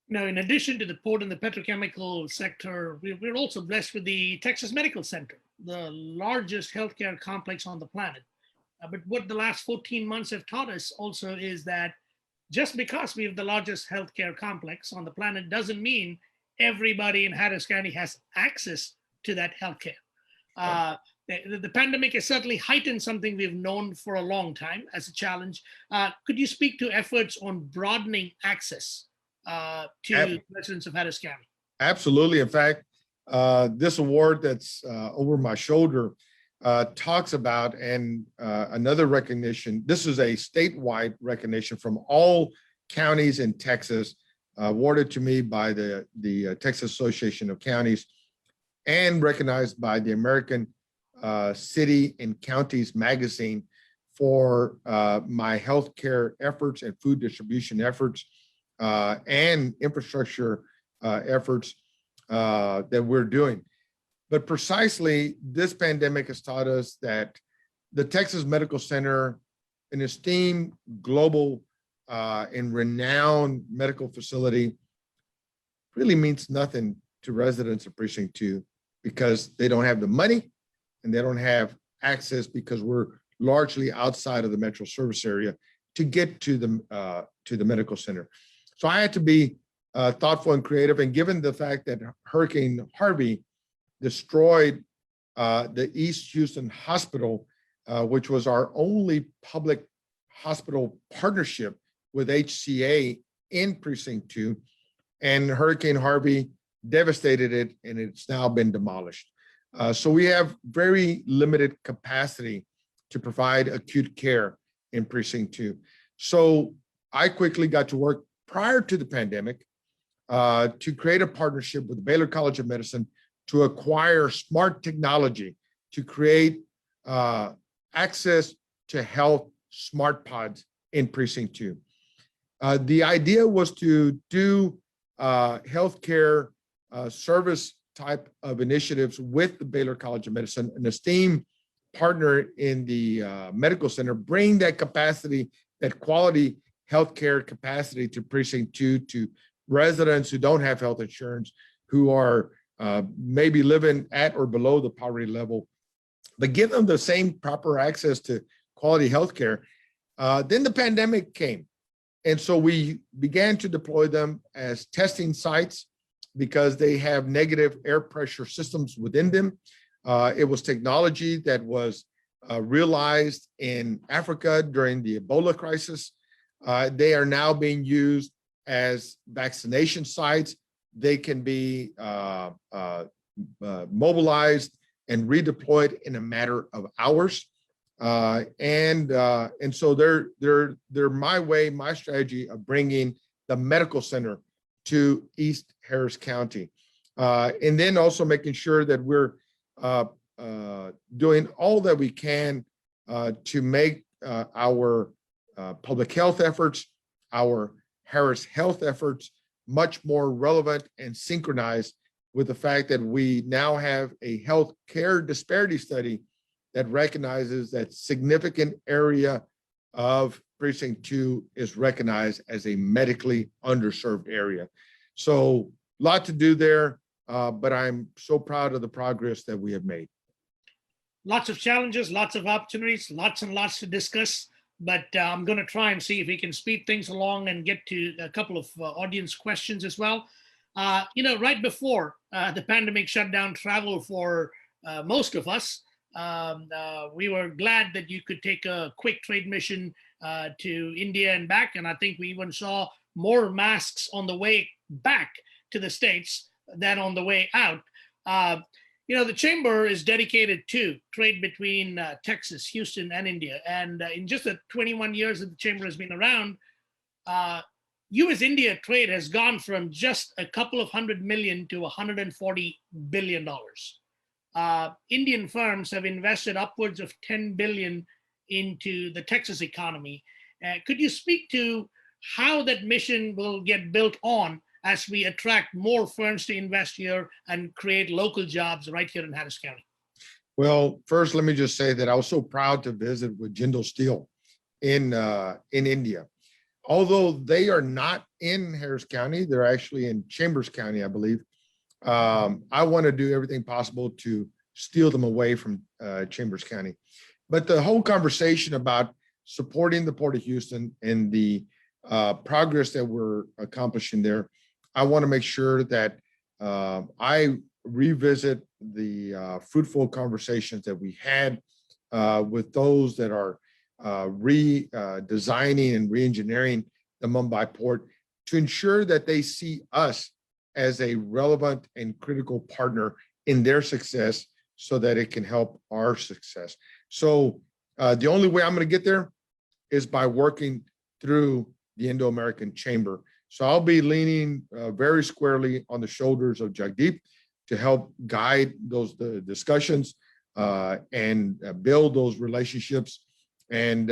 Now, in addition to the port and the petrochemical sector, we're also blessed with the Texas Medical Center, the largest healthcare complex on the planet. But what the last 14 months have taught us also is that just because we have the largest healthcare complex on the planet doesn't mean everybody in Harris County has access to that healthcare. The pandemic has certainly heightened something we've known for a long time as a challenge. Could you speak to efforts on broadening access to residents of Harris County? Absolutely. In fact, this award that's over my shoulder talks about, and another recognition, this is a statewide recognition from all counties in Texas, awarded to me by the Texas Association of Counties and recognized by the American City and Counties magazine for my healthcare efforts and food distribution efforts and infrastructure efforts that we're doing. But precisely this pandemic has taught us that the Texas Medical Center, an esteemed global and renowned medical facility, really means nothing to residents of Precinct 2 because they don't have the money and they don't have access because we're largely outside of the metro service area to get to the medical center. So I had to be thoughtful and creative. And given the fact that Hurricane Harvey destroyed the East Houston Hospital, which was our only public hospital partnership with HCA in Precinct 2, and Hurricane Harvey devastated it, and it's now been demolished. So we have very limited capacity to provide acute care in Precinct 2. So I quickly got to work prior to the pandemic to create a partnership with the Baylor College of Medicine to acquire smart technology to create access to health smart pods in Precinct 2. The idea was to do healthcare service type of initiatives with the Baylor College of Medicine, an esteemed partner in the medical center, bring that capacity, that quality healthcare capacity to Precinct 2 to residents who don't have health insurance, who are maybe living at or below the poverty level, but give them the same proper access to quality healthcare. Then the pandemic came. And so we began to deploy them as testing sites because they have negative air pressure systems within them. It was technology that was realized in Africa during the Ebola crisis. They are now being used as vaccination sites. They can be mobilized and redeployed in a matter of hours. And so they're my strategy of bringing the medical center to East Harris County. And then also making sure that we're doing all that we can to make our public health efforts, our Harris Health efforts, much more relevant and synchronized with the fact that we now have a health care disparity study that recognizes that significant area of Precinct 2 is recognized as a medically underserved area. So a lot to do there, but I'm so proud of the progress that we have made. Lots of challenges, lots of opportunities, lots and lots to discuss, but I'm going to try and see if we can speed things along and get to a couple of audience questions as well. Right before the pandemic shut down travel for most of us, we were glad that you could take a quick trade mission to India and back. And I think we even saw more masks on the way back to the States than on the way out. The chamber is dedicated to trade between Texas, Houston, and India. And in just the 21 years that the chamber has been around, U.S.-India trade has gone from just a couple of $100 million to $140 billion. Indian firms have invested upwards of $10 billion into the Texas economy. Could you speak to how that mission will get built on as we attract more firms to invest here and create local jobs right here in Harris County? Well, first, let me just say that I was so proud to visit with Jindal Steel in India. Although they are not in Harris County, they're actually in Chambers County, I believe. I want to do everything possible to steal them away from Chambers County. But the whole conversation about supporting the Port of Houston and the progress that we're accomplishing there, I want to make sure that I revisit the fruitful conversations that we had with those that are redesigning and re-engineering the Mumbai port to ensure that they see us as a relevant and critical partner in their success so that it can help our success. So the only way I'm going to get there is by working through the Indo-American Chamber. So I'll be leaning very squarely on the shoulders of Jagdeep to help guide those discussions and build those relationships and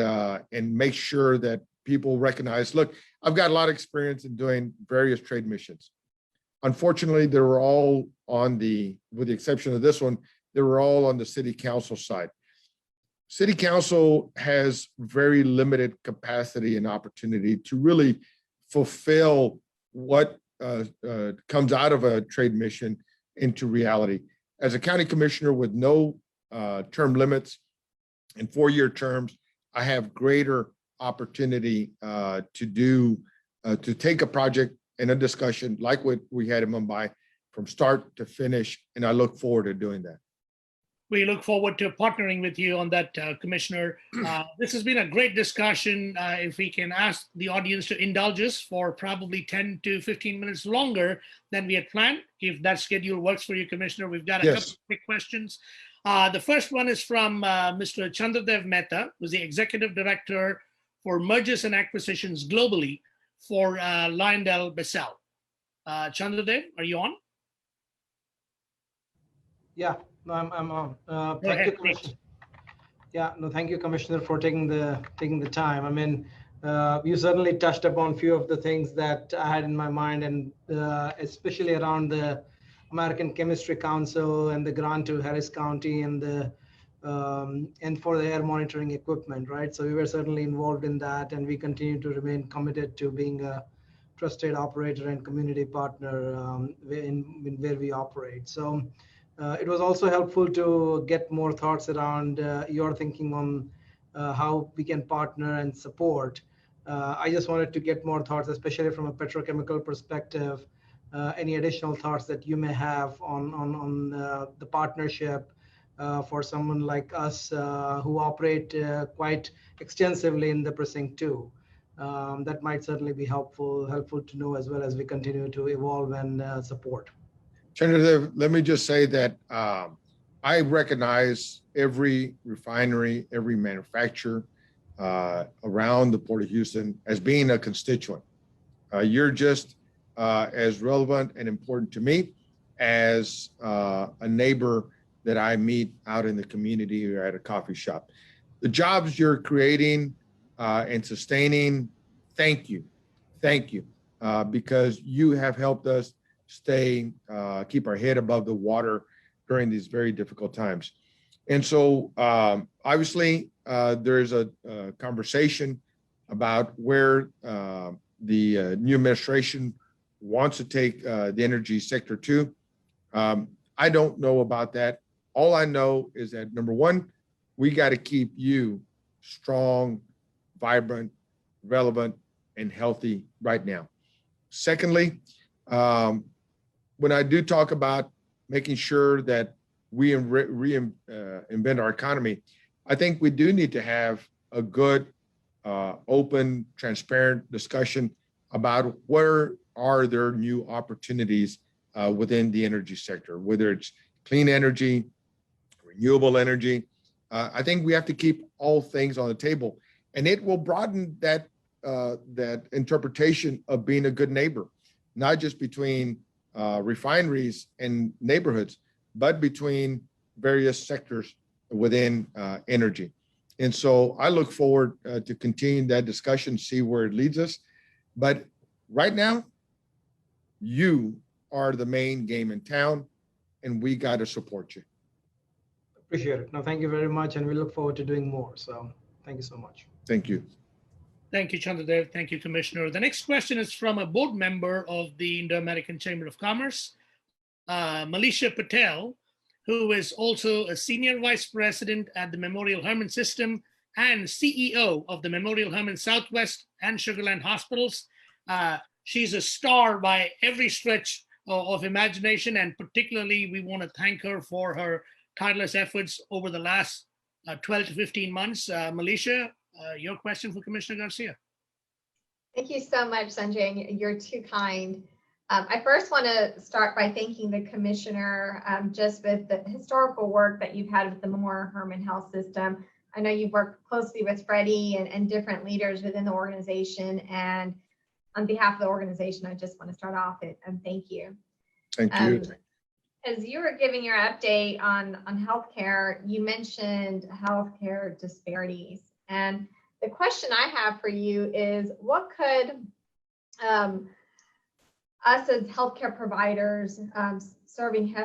make sure that people recognize, look, I've got a lot of experience in doing various trade missions. Unfortunately, they were all with the exception of this one, they were all on the city council side. City council has very limited capacity and opportunity to really fulfill what comes out of a trade mission into reality. As a county commissioner with no term limits and 4-year terms, I have greater opportunity to take a project and a discussion like what we had in Mumbai from start to finish, and I look forward to doing that. We look forward to partnering with you on that, Commissioner. This has been a great discussion. If we can ask the audience to indulge us for probably 10 to 15 minutes longer than we had planned, if that schedule works for you, Commissioner. We've got a couple of quick questions. The first one is from Mr. Chandradev Mehta, who's the Executive Director for Mergers and Acquisitions globally for LyondellBasell. Chandradev, are you on? Yeah, no, I'm on. Go Thank ahead, you, Commissioner. Yeah, no, thank you, Commissioner, for taking the time. I mean, you certainly touched upon a few of the things that I had in my mind, and especially around the American Chemistry Council and the grant to Harris County and for the air monitoring equipment, right? So we were certainly involved in that, and we continue to remain committed to being a trusted operator and community partner in where we operate. So it was also helpful to get more thoughts around your thinking on how we can partner and support. I just wanted to get more thoughts, especially from a petrochemical perspective. Any additional thoughts that you may have on the partnership for someone like us who operate quite extensively in the precinct too. That might certainly be helpful to know as well as we continue to evolve and support. Senator, let me just say that I recognize every refinery, every manufacturer around the Port of Houston as being a constituent. You're just as relevant and important to me as a neighbor that I meet out in the community or at a coffee shop. The jobs you're creating and sustaining, thank you, because you have helped us keep our head above the water during these very difficult times. And so obviously there's a conversation about where the new administration wants to take the energy sector to. I don't know about that. All I know is that, number one, we got to keep you strong, vibrant, relevant, and healthy right now. Secondly, when I do talk about making sure that we reinvent our economy, I think we do need to have a good, open, transparent discussion about where are there new opportunities within the energy sector, whether it's clean energy, renewable energy. I think we have to keep all things on the table, and it will broaden that interpretation of being a good neighbor, not just between refineries and neighborhoods, but between various sectors within energy. And so I look forward to continuing that discussion, see where it leads us. But right now, you are the main game in town, and we got to support you. Appreciate it. No, thank you very much, and we look forward to doing more. So thank you so much. Thank you. Thank you, Chandradev. Thank you, Commissioner. The next question is from a board member of the Indo-American Chamber of Commerce, Malisha Patel, who is also a Senior Vice President at the Memorial Hermann System and CEO of the Memorial Hermann Southwest and Sugarland Hospitals. She's a star by every stretch of imagination, and particularly we want to thank her for her tireless efforts over the last 12 to 15 months. Malisha, your question for Commissioner Garcia. Thank you so much, Sanjay. You're too kind. I first want to start by thanking the Commissioner just with the historical work that you've had with the Memorial Hermann Health System. I know you've worked closely with Freddie and different leaders within the organization. And on behalf of the organization, I just want to start off and thank you. Thank you. As you were giving your update on healthcare, you mentioned healthcare disparities. And the question I have for you is, what could us as healthcare providers serving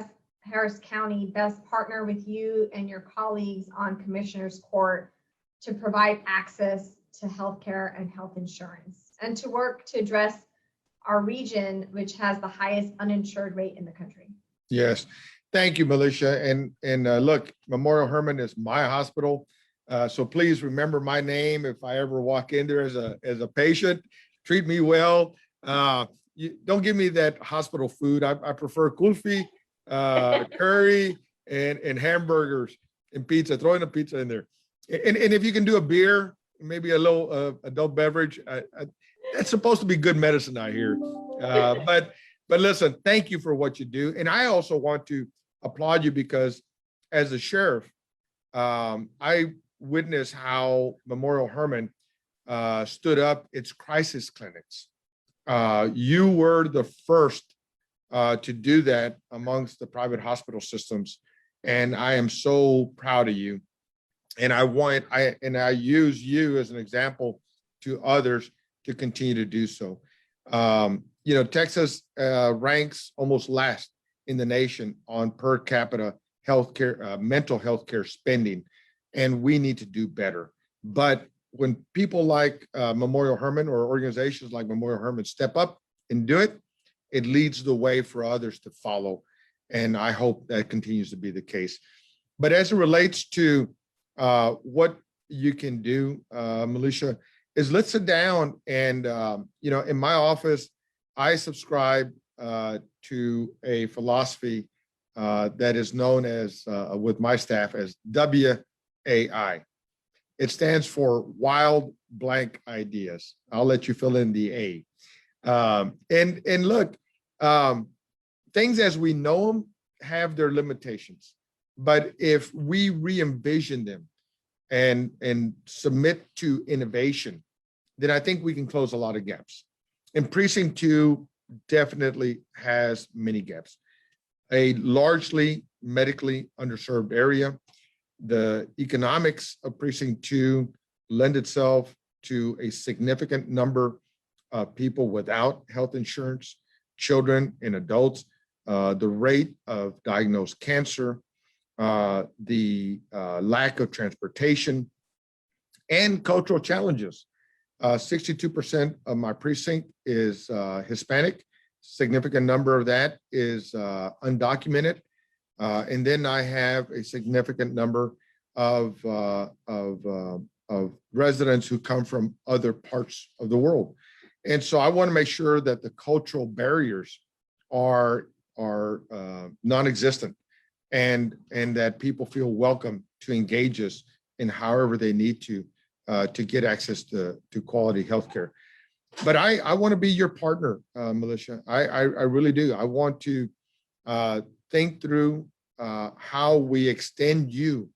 Harris County best partner with you and your colleagues on Commissioner's Court to provide access to healthcare and health insurance, and to work to address our region, which has the highest uninsured rate in the country? Yes, thank you, Militia. And look, Memorial Hermann is my hospital, so please remember my name if I ever walk in there as a patient. Treat me well. Don't give me that hospital food. I prefer kulfi, curry, and hamburgers and pizza. Throw in a pizza in there, and if you can do a beer, maybe a little adult beverage. That's supposed to be good medicine out here, But listen, thank you for what you do. And I also want to applaud you because as a sheriff, I witnessed how Memorial Hermann stood up its crisis clinics. You were the first to do that amongst the private hospital systems. And I am so proud of you. And I use you as an example to others to continue to do so. Texas ranks almost last in the nation on per capita healthcare, mental health care spending, and we need to do better. But when people like Memorial Hermann or organizations like Memorial Hermann step up and do it, it leads the way for others to follow. And I hope that continues to be the case. But as it relates to what you can do, Militia, is let's sit down and, in my office, I subscribe to a philosophy that is known as, with my staff, as WAI. It stands for Wild Blank Ideas. I'll let you fill in the A. And look, things as we know them have their limitations. But if we re-envision them and submit to innovation, then I think we can close a lot of gaps. And Precinct 2 definitely has many gaps. A largely medically underserved area. The economics of Precinct 2 lend itself to a significant number of people without health insurance, children and adults. The rate of diagnosed cancer, the lack of transportation, and cultural challenges. 62% of my precinct is Hispanic. Significant number of that is undocumented. And then I have a significant number of residents who come from other parts of the world. And so I want to make sure that the cultural barriers are non-existent and that people feel welcome to engage us in however they need to get access to quality healthcare. But I want to be your partner, Militia. I really do. I want to think through how we extend you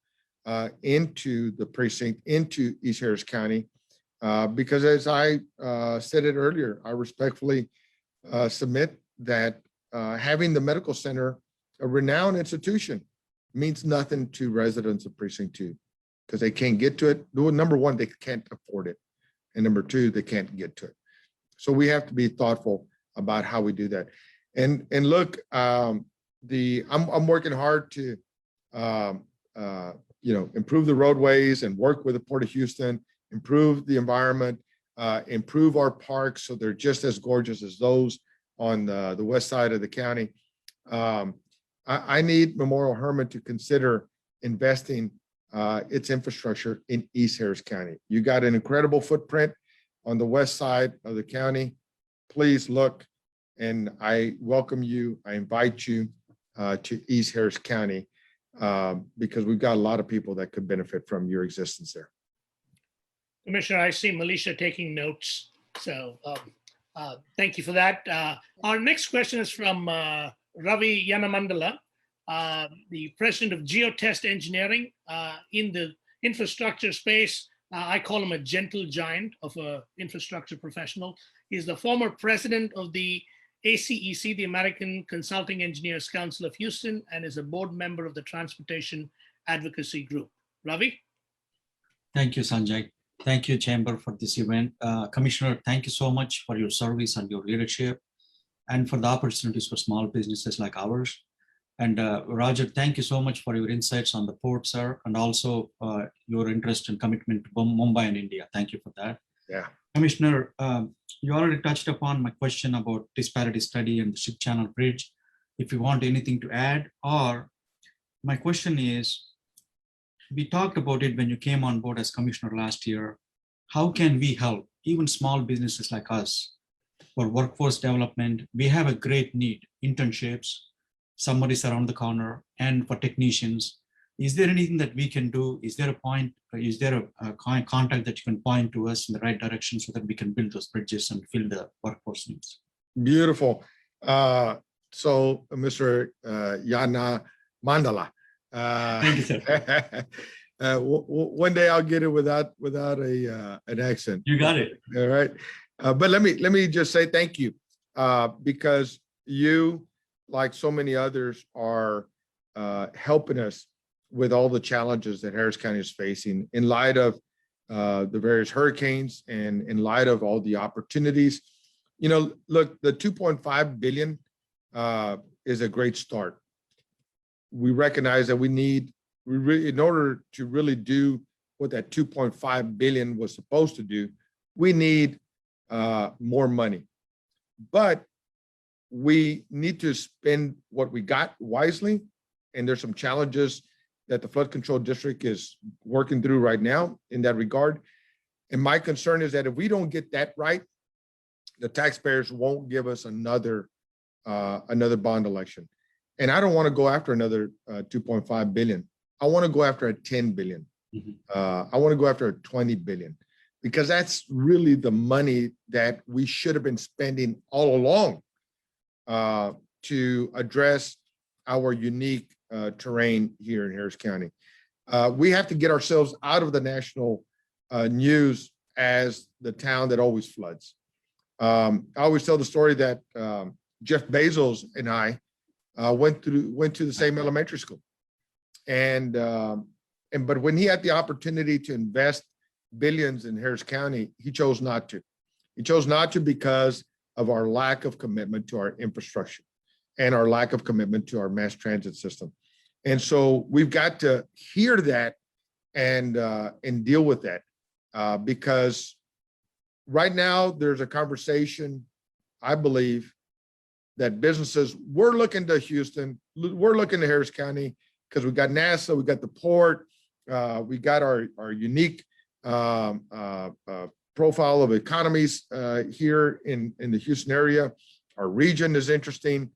into the precinct, into East Harris County, because as I said it earlier, I respectfully submit that having the medical center, a renowned institution, means nothing to residents of Precinct 2 because they can't get to it. Number one, they can't afford it. And number two, they can't get to it. So we have to be thoughtful about how we do that. And look, I'm working hard to improve the roadways and work with the Port of Houston, improve the environment, improve our parks so they're just as gorgeous as those on the west side of the county. I need Memorial Hermann to consider investing its infrastructure in East Harris County. You got an incredible footprint on the west side of the county. Please look, and I welcome you. I invite you to East Harris County because we've got a lot of people that could benefit from your existence there. Commissioner, I see Militia taking notes. So thank you for that. Our next question is from Ravi Yanamandala, the president of Geotest Engineering in the infrastructure space. I call him a gentle giant of an infrastructure professional. He's the former president of the ACEC, the American Consulting Engineers Council of Houston, and is a board member of the Transportation Advocacy Group. Ravi? Thank you, Sanjay. Thank you, Chamber, for this event. Commissioner, thank you so much for your service and your leadership and for the opportunities for small businesses like ours. And Roger, thank you so much for your insights on the port, sir, and also your interest and commitment to Mumbai and India. Thank you for that. Yeah. Commissioner, you already touched upon my question about disparity study and the ship channel bridge. If you want anything to add, or my question is, we talked about it when you came on board as commissioner last year. How can we help even small businesses like us for workforce development? We have a great need, internships, somebody's around the corner, and for technicians. Is there anything that we can do? Is there a point, is there a contact that you can point to us in the right direction so that we can build those bridges and fill the workforce needs? Beautiful. So Mr. Yana Mandala. Thank you, sir. One day I'll get it without an accent. You got it. All right. But let me just say thank you, because you, like so many others, are helping us with all the challenges that Harris County is facing in light of the various hurricanes and in light of all the opportunities. You know, look, the 2.5 billion is a great start. We recognize that in order to really do what that 2.5 billion was supposed to do, we need more money. But we need to spend what we got wisely. And there's some challenges that the flood control district is working through right now in that regard. And my concern is that if we don't get that right, the taxpayers won't give us another bond election. And I don't want to go after another 2.5 billion. I want to go after a 10 billion. I want to go after a 20 billion, because that's really the money that we should have been spending all along to address our unique terrain here in Harris County. We have to get ourselves out of the national news as the town that always floods. I always tell the story that Jeff Bezos and I went to the same elementary school, but when he had the opportunity to invest billions in Harris County, he chose not to. He chose not to because of our lack of commitment to our infrastructure and our lack of commitment to our mass transit system. And so we've got to hear that and deal with that, because right now there's a conversation, I believe, that businesses, we're looking to Houston, we're looking to Harris County because we got NASA, we got the port, we got our unique profile of economies here in the Houston area. Our region is interesting,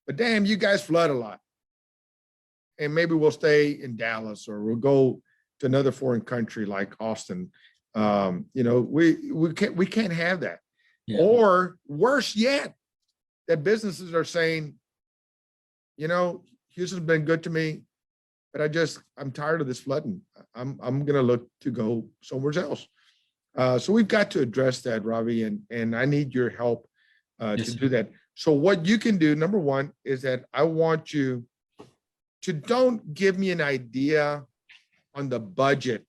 but damn, you guys flood a lot. And maybe we'll stay in Dallas, or we'll go to another foreign country like Austin. You know, we can't have that. Yeah. Or worse yet, that businesses are saying, you know, Houston's been good to me, but I'm tired of this flooding. I'm gonna look to go somewhere else. So we've got to address that, Ravi, and I need your help to do that. So what you can do, number one, is that I want you to don't give me an idea on the budget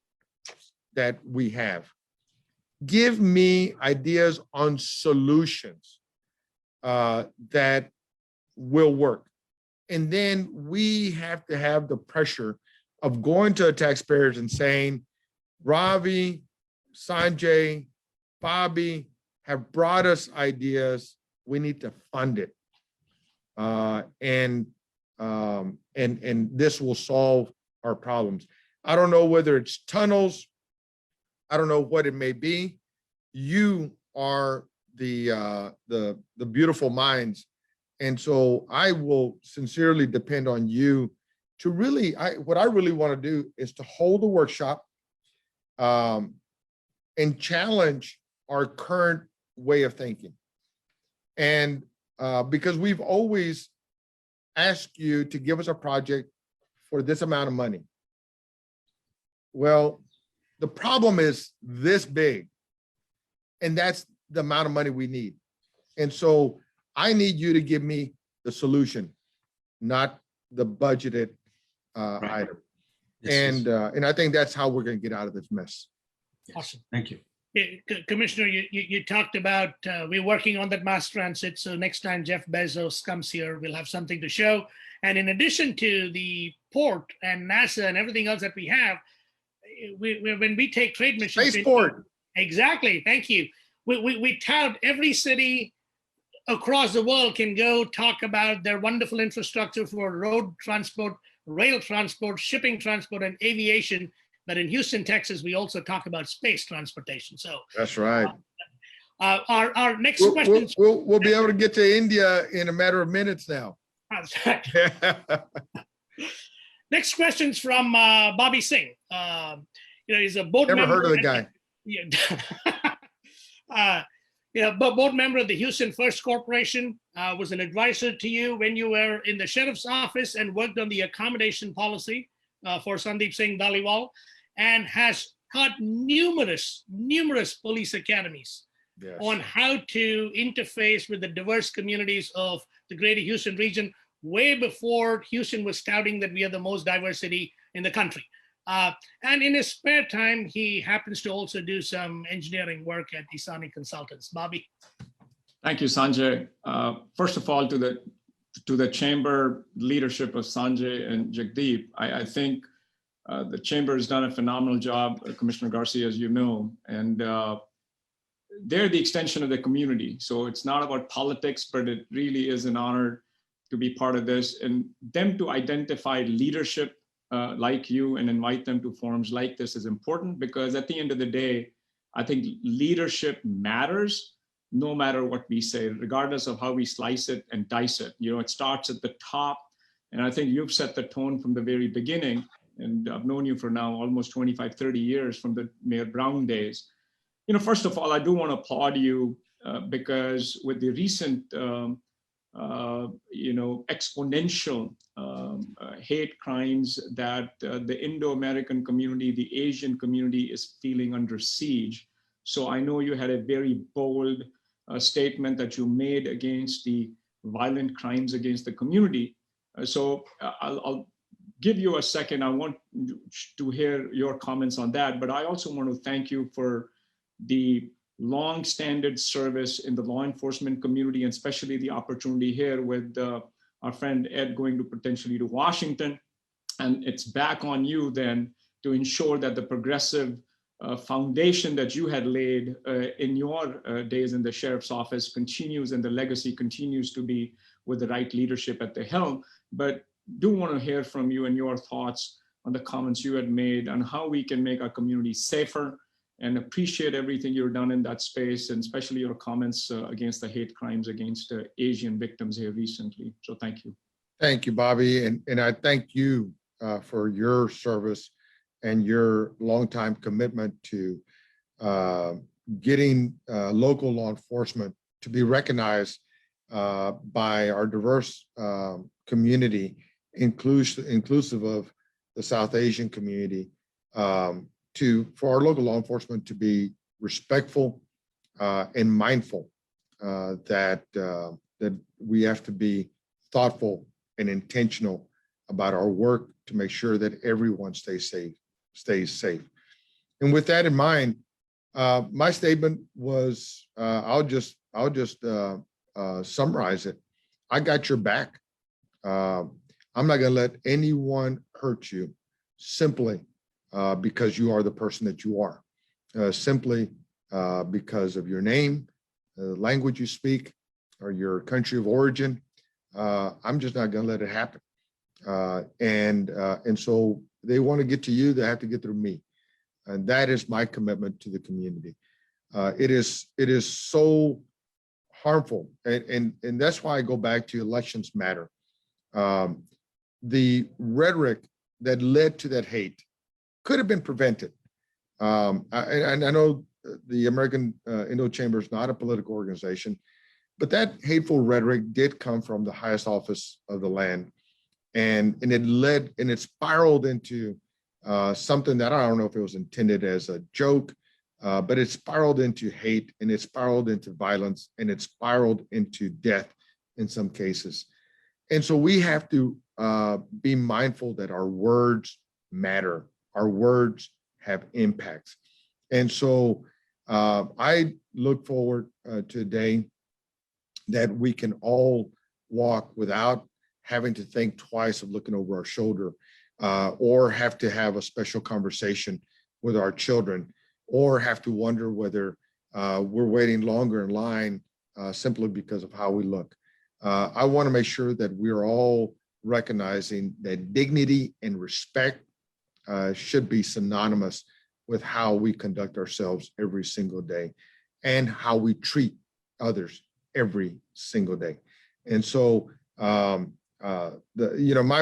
that we have. Give me ideas on solutions that will work. And then we have to have the pressure of going to the taxpayers and saying, Ravi, Sanjay, Bobby have brought us ideas. We need to fund it. And this will solve our problems. I don't know whether it's tunnels. I don't know what it may be. You are the beautiful minds. And so I will sincerely depend on you to really, what I really want to do is to hold a workshop and challenge our current way of thinking. And because we've always asked you to give us a project for this amount of money. Well, the problem is this big, and that's the amount of money we need. And so I need you to give me the solution, not the budgeted item. And I think that's how we're going to get out of this mess. Awesome. Thank you. Commissioner, you talked about we're working on that mass transit. So next time Jeff Bezos comes here, we'll have something to show. And in addition to the port and NASA and everything else that we have, when we take trade missions, Spaceport. Exactly. Thank you. We tout every city across the world can go talk about their wonderful infrastructure for road transport, rail transport, shipping transport, and aviation. But in Houston, Texas, we also talk about space transportation. So That's right. Our next question. We'll be able to get to India in a matter of minutes now. Next question's from Bobby Singh. He's a board member. Never heard of the guy. Board member of the Houston First Corporation, was an advisor to you when you were in the sheriff's office and worked on the accommodation policy for Sandeep Singh Dhaliwal, and has taught numerous police academies on how to interface with the diverse communities of the greater Houston region, way before Houston was touting that we are the most diverse city in the country. And in his spare time, he happens to also do some engineering work at Isani Consultants. Bobby. Thank you, Sanjay. First of all, to the chamber leadership of Sanjay and Jagdeep, I think the chamber has done a phenomenal job, Commissioner Garcia, as you know, and they're the extension of the community. So it's not about politics, but it really is an honor to be part of this, and them to identify leadership like you and invite them to forums like this is important, because at the end of the day, I think leadership matters no matter what we say, regardless of how we slice it and dice it. It starts at the top, and I think you've set the tone from the very beginning, and I've known you for now almost 25, 30 years from the Mayor Brown days. First of all, I do want to applaud you because with the recent exponential hate crimes that the Indo-American community, the Asian community is feeling under siege. So I know you had a very bold statement that you made against the violent crimes against the community. So I'll give you a second. I want to hear your comments on that, but I also want to thank you for the long-standing service in the law enforcement community, and especially the opportunity here with our friend Ed going to potentially to Washington. And it's back on you then to ensure that the progressive foundation that you had laid in your days in the sheriff's office continues, and the legacy continues to be with the right leadership at the helm. But do want to hear from you and your thoughts on the comments you had made on how we can make our community safer, and appreciate everything you've done in that space, and especially your comments against the hate crimes against Asian victims here recently. So thank you. Thank you, Bobby. And I thank you for your service and your longtime commitment to getting local law enforcement to be recognized by our diverse community, inclusive of the South Asian community, for our local law enforcement to be respectful and mindful that we have to be thoughtful and intentional about our work to make sure that everyone stays safe. And with that in mind, my statement was, I'll just summarize it. I got your back. I'm not going to let anyone hurt you simply because you are the person that you are, simply because of your name, the language you speak, or your country of origin. I'm just not going to let it happen. And so they want to get to you, they have to get through me. And that is my commitment to the community. It is so harmful. And that's why I go back to elections matter. The rhetoric that led to that hate could have been prevented. And I know the American Indo Chamber is not a political organization, but that hateful rhetoric did come from the highest office of the land. And it spiraled into something that I don't know if it was intended as a joke, but it spiraled into hate, and it spiraled into violence, and it spiraled into death in some cases. And so we have to be mindful that our words matter. Our words have impacts. And so I look forward to a day that we can all walk without having to think twice of looking over our shoulder, or have to have a special conversation with our children, or have to wonder whether we're waiting longer in line simply because of how we look. I want to make sure that we're all recognizing that dignity and respect should be synonymous with how we conduct ourselves every single day and how we treat others every single day. And so, my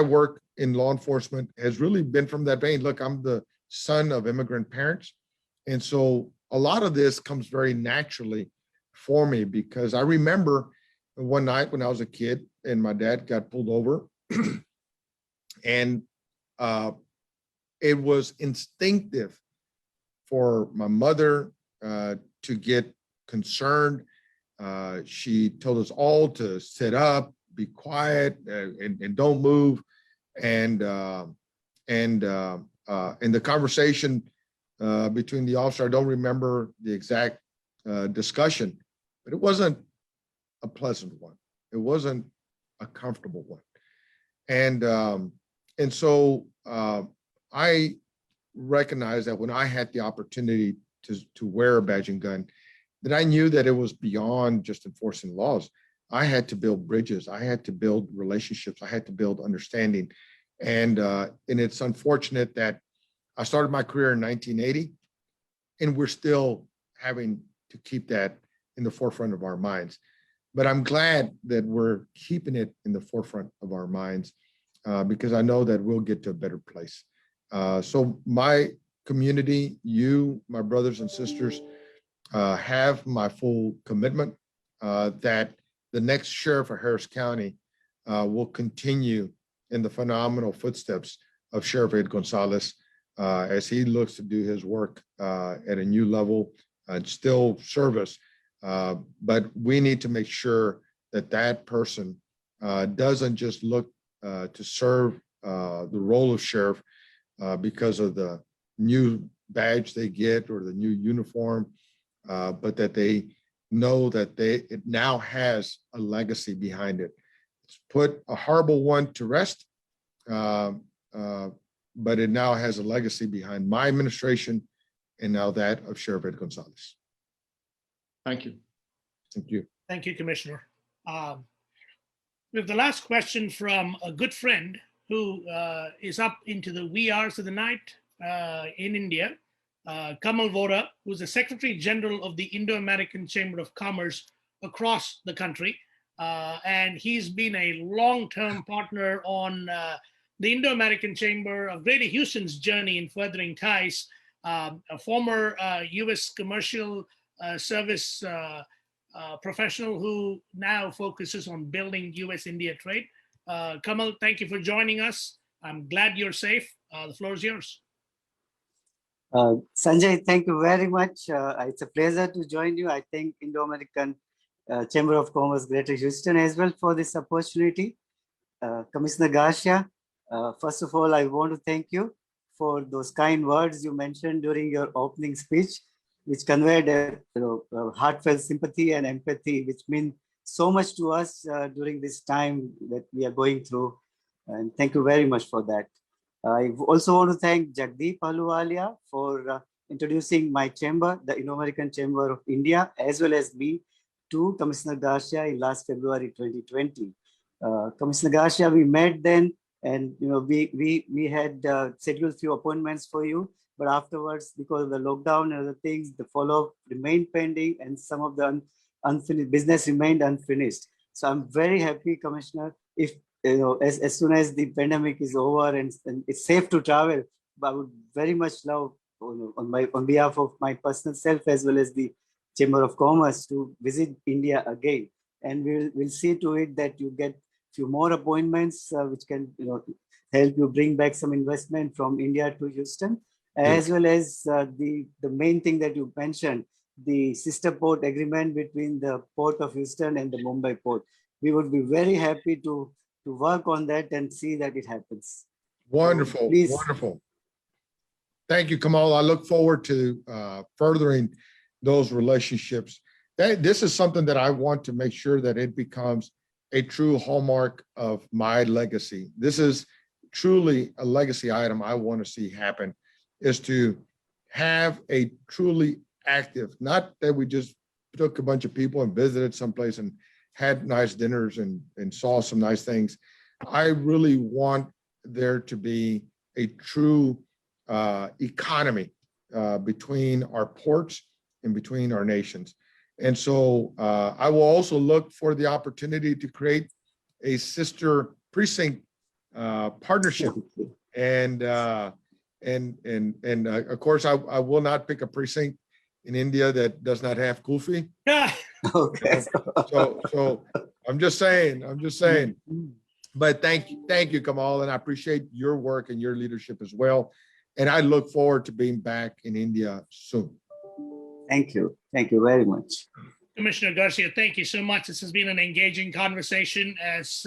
work in law enforcement has really been from that vein. Look, I'm the son of immigrant parents. And so a lot of this comes very naturally for me, because I remember one night when I was a kid and my dad got pulled over and it was instinctive for my mother to get concerned. She told us all to sit up, be quiet, and don't move. And the conversation between the officer, I don't remember the exact discussion, but it wasn't a pleasant one. It wasn't a comfortable one. And so I recognized that when I had the opportunity to wear a badge and gun, that I knew that it was beyond just enforcing laws. I had to build bridges. I had to build relationships. I had to build understanding. And it's unfortunate that I started my career in 1980, and we're still having to keep that in the forefront of our minds. But I'm glad that we're keeping it in the forefront of our minds, because I know that we'll get to a better place. So my community, you, my brothers and sisters, have my full commitment that the next sheriff of Harris County will continue in the phenomenal footsteps of Sheriff Ed Gonzalez as he looks to do his work at a new level and still service. But we need to make sure that that person doesn't just look to serve the role of sheriff because of the new badge they get or the new uniform, but that they know that it now has a legacy behind it. It's put a horrible one to rest, but it now has a legacy behind my administration and now that of Sheriff Ed Gonzalez. Thank you. Thank you. Thank you, Commissioner. We have the last question from a good friend who is up into the wee hours of the night in India, Kamal Vora, who's the Secretary General of the Indo-American Chamber of Commerce across the country. And he's been a long-term partner on the Indo-American Chamber of Greater Houston's journey in furthering ties, a former U.S. commercial service professional who now focuses on building U.S.-India trade. Kamal, thank you for joining us. I'm glad you're safe. The floor is yours. Sanjay, thank you very much. It's a pleasure to join you. I thank Indo-American Chamber of Commerce Greater Houston as well for this opportunity. Commissioner Garcia, first of all, I want to thank you for those kind words you mentioned during your opening speech, which conveyed a heartfelt sympathy and empathy, which mean so much to us during this time that we are going through. And thank you very much for that. I also want to thank Jagdeep Ahluwalia for introducing my chamber, the Indo-American Chamber of India, as well as me to Commissioner Garcia in last February 2020. Commissioner Garcia, we met then, and we had scheduled few appointments for you, but afterwards, because of the lockdown and other things, the follow-up remained pending, and some of the unfinished business remained unfinished. So I'm very happy, Commissioner, if as soon as the pandemic is over and it's safe to travel, I would very much love on behalf of my personal self as well as the Chamber of Commerce to visit India again. And we'll see to it that you get few more appointments which can help you bring back some investment from India to Houston, as well as the main thing that you mentioned, the sister port agreement between the Port of Houston and the Mumbai port. We would be very happy to work on that and see that it happens. Wonderful, Please. wonderful. Thank you, Kamal. I look forward to furthering those relationships. This is something that I want to make sure that it becomes a true hallmark of my legacy. This is truly a legacy item I want to see happen, is to have a truly active, not that we just took a bunch of people and visited someplace and had nice dinners and saw some nice things. I really want there to be a true economy between our ports and between our nations. And so I will also look for the opportunity to create a sister precinct partnership. And of course, I will not pick a precinct in India that does not have kulfi. Okay. So I'm just saying. But thank you, Kamal, and I appreciate your work and your leadership as well. And I look forward to being back in India soon. Thank you. Thank you very much. Commissioner Garcia, thank you so much. This has been an engaging conversation. As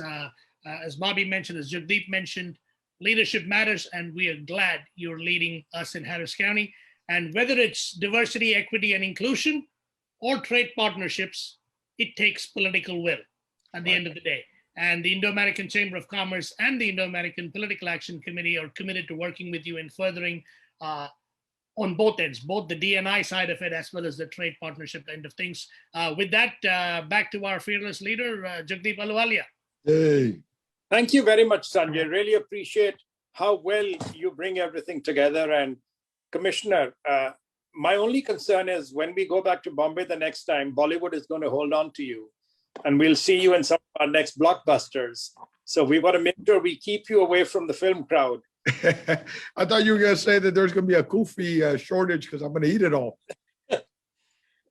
Bobby mentioned, as Jagdeep mentioned, leadership matters, and we are glad you're leading us in Harris County. And whether it's diversity, equity, and inclusion, or trade partnerships, it takes political will at the end of the day. And the Indo-American Chamber of Commerce and the Indo-American Political Action Committee are committed to working with you in furthering on both ends, both the D&I side of it as well as the trade partnership end of things. With that, back to our fearless leader, Jagdeep Ahluwalia. Hey. Thank you very much, Sanjay. Really appreciate how well you bring everything together. And Commissioner, my only concern is when we go back to Bombay the next time, Bollywood is going to hold on to you. And we'll see you in some of our next blockbusters. So we want to make sure we keep you away from the film crowd. I thought you were going to say that there's going to be a kulfi shortage because I'm going to eat it all.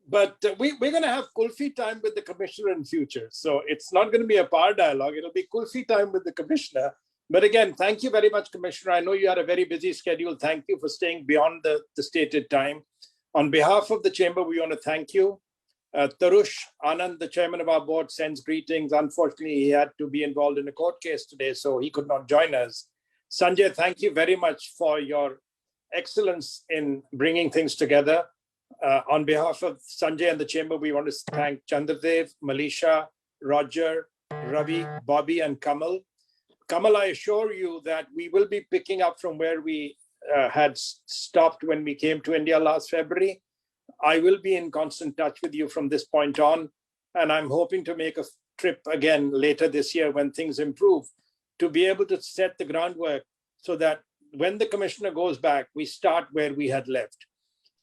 But we're going to have kulfi time with the commissioner in future. So it's not going to be a power dialogue. It'll be kulfi time with the commissioner. But again, thank you very much, Commissioner. I know you had a very busy schedule. Thank you for staying beyond the stated time. On behalf of the chamber, we want to thank you. Tarush Anand, the chairman of our board, sends greetings. Unfortunately, he had to be involved in a court case today, so he could not join us. Sanjay, thank you very much for your excellence in bringing things together. On behalf of Sanjay and the chamber, we want to thank Chandradev, Malisha, Roger, Ravi, Bobby, and Kamal. Kamal, I assure you that we will be picking up from where we had stopped when we came to India last February. I will be in constant touch with you from this point on, and I'm hoping to make a trip again later this year when things improve, to be able to set the groundwork so that when the commissioner goes back, we start where we had left.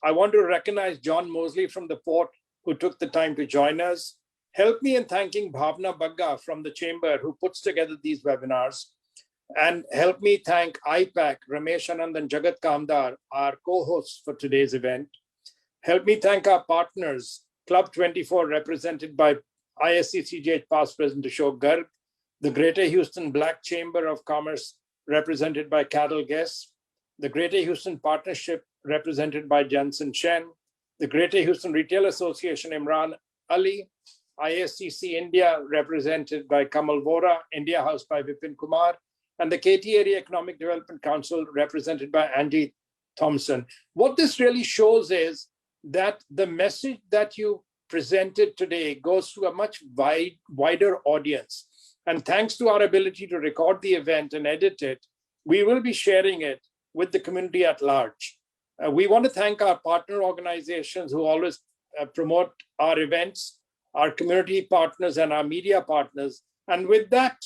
I want to recognize John Mosley from the port who took the time to join us. Help me in thanking Bhavna Bagga from the chamber who puts together these webinars. And help me thank IAPAC, Ramesh Anand and Jagat Kamdar, our co-hosts for today's event. Help me thank our partners, Club 24, represented by IACCGH past President Ashok Garg, the Greater Houston Black Chamber of Commerce, represented by Carol Guess, the Greater Houston Partnership, represented by Jansen Shen, the Greater Houston Retail Association, Imran Ali, IACC India, represented by Kamal Vora, India House by Vipin Kumar, and the KT Area Economic Development Council, represented by Andy Thompson. What this really shows is that the message that you presented today goes to a much wider audience. And thanks to our ability to record the event and edit it, we will be sharing it with the community at large. We want to thank our partner organizations who always promote our events, our community partners and our media partners. And with that,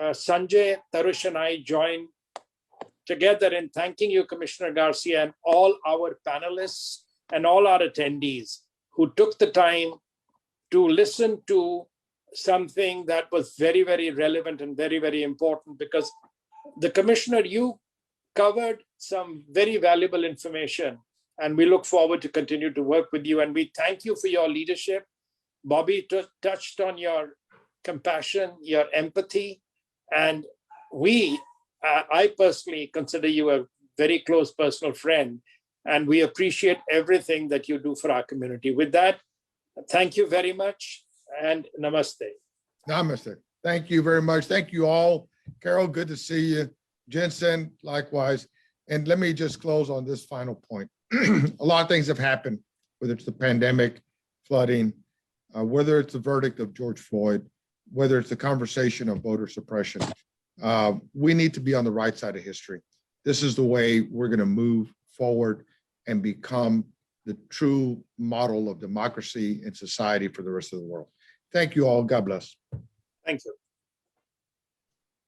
Sanjay, Tarush and I join together in thanking you, Commissioner Garcia, and all our panelists and all our attendees who took the time to listen to something that was very, very relevant and very, very important, because the Commissioner, you covered some very valuable information, and we look forward to continue to work with you. And we thank you for your leadership. Bobby touched on your compassion, your empathy, and we I personally consider you a very close personal friend, and we appreciate everything that you do for our community. With that, thank you very much, and namaste. Namaste. Thank you very much. Thank you all. Carol, good to see you. Jensen, likewise. And let me just close on this final point. A lot of things have happened, whether it's the pandemic, flooding, whether it's the verdict of George Floyd, whether it's the conversation of voter suppression. We need to be on the right side of history. This is the way we're going to move forward and become the true model of democracy and society for the rest of the world. Thank you all. God bless. Thank you.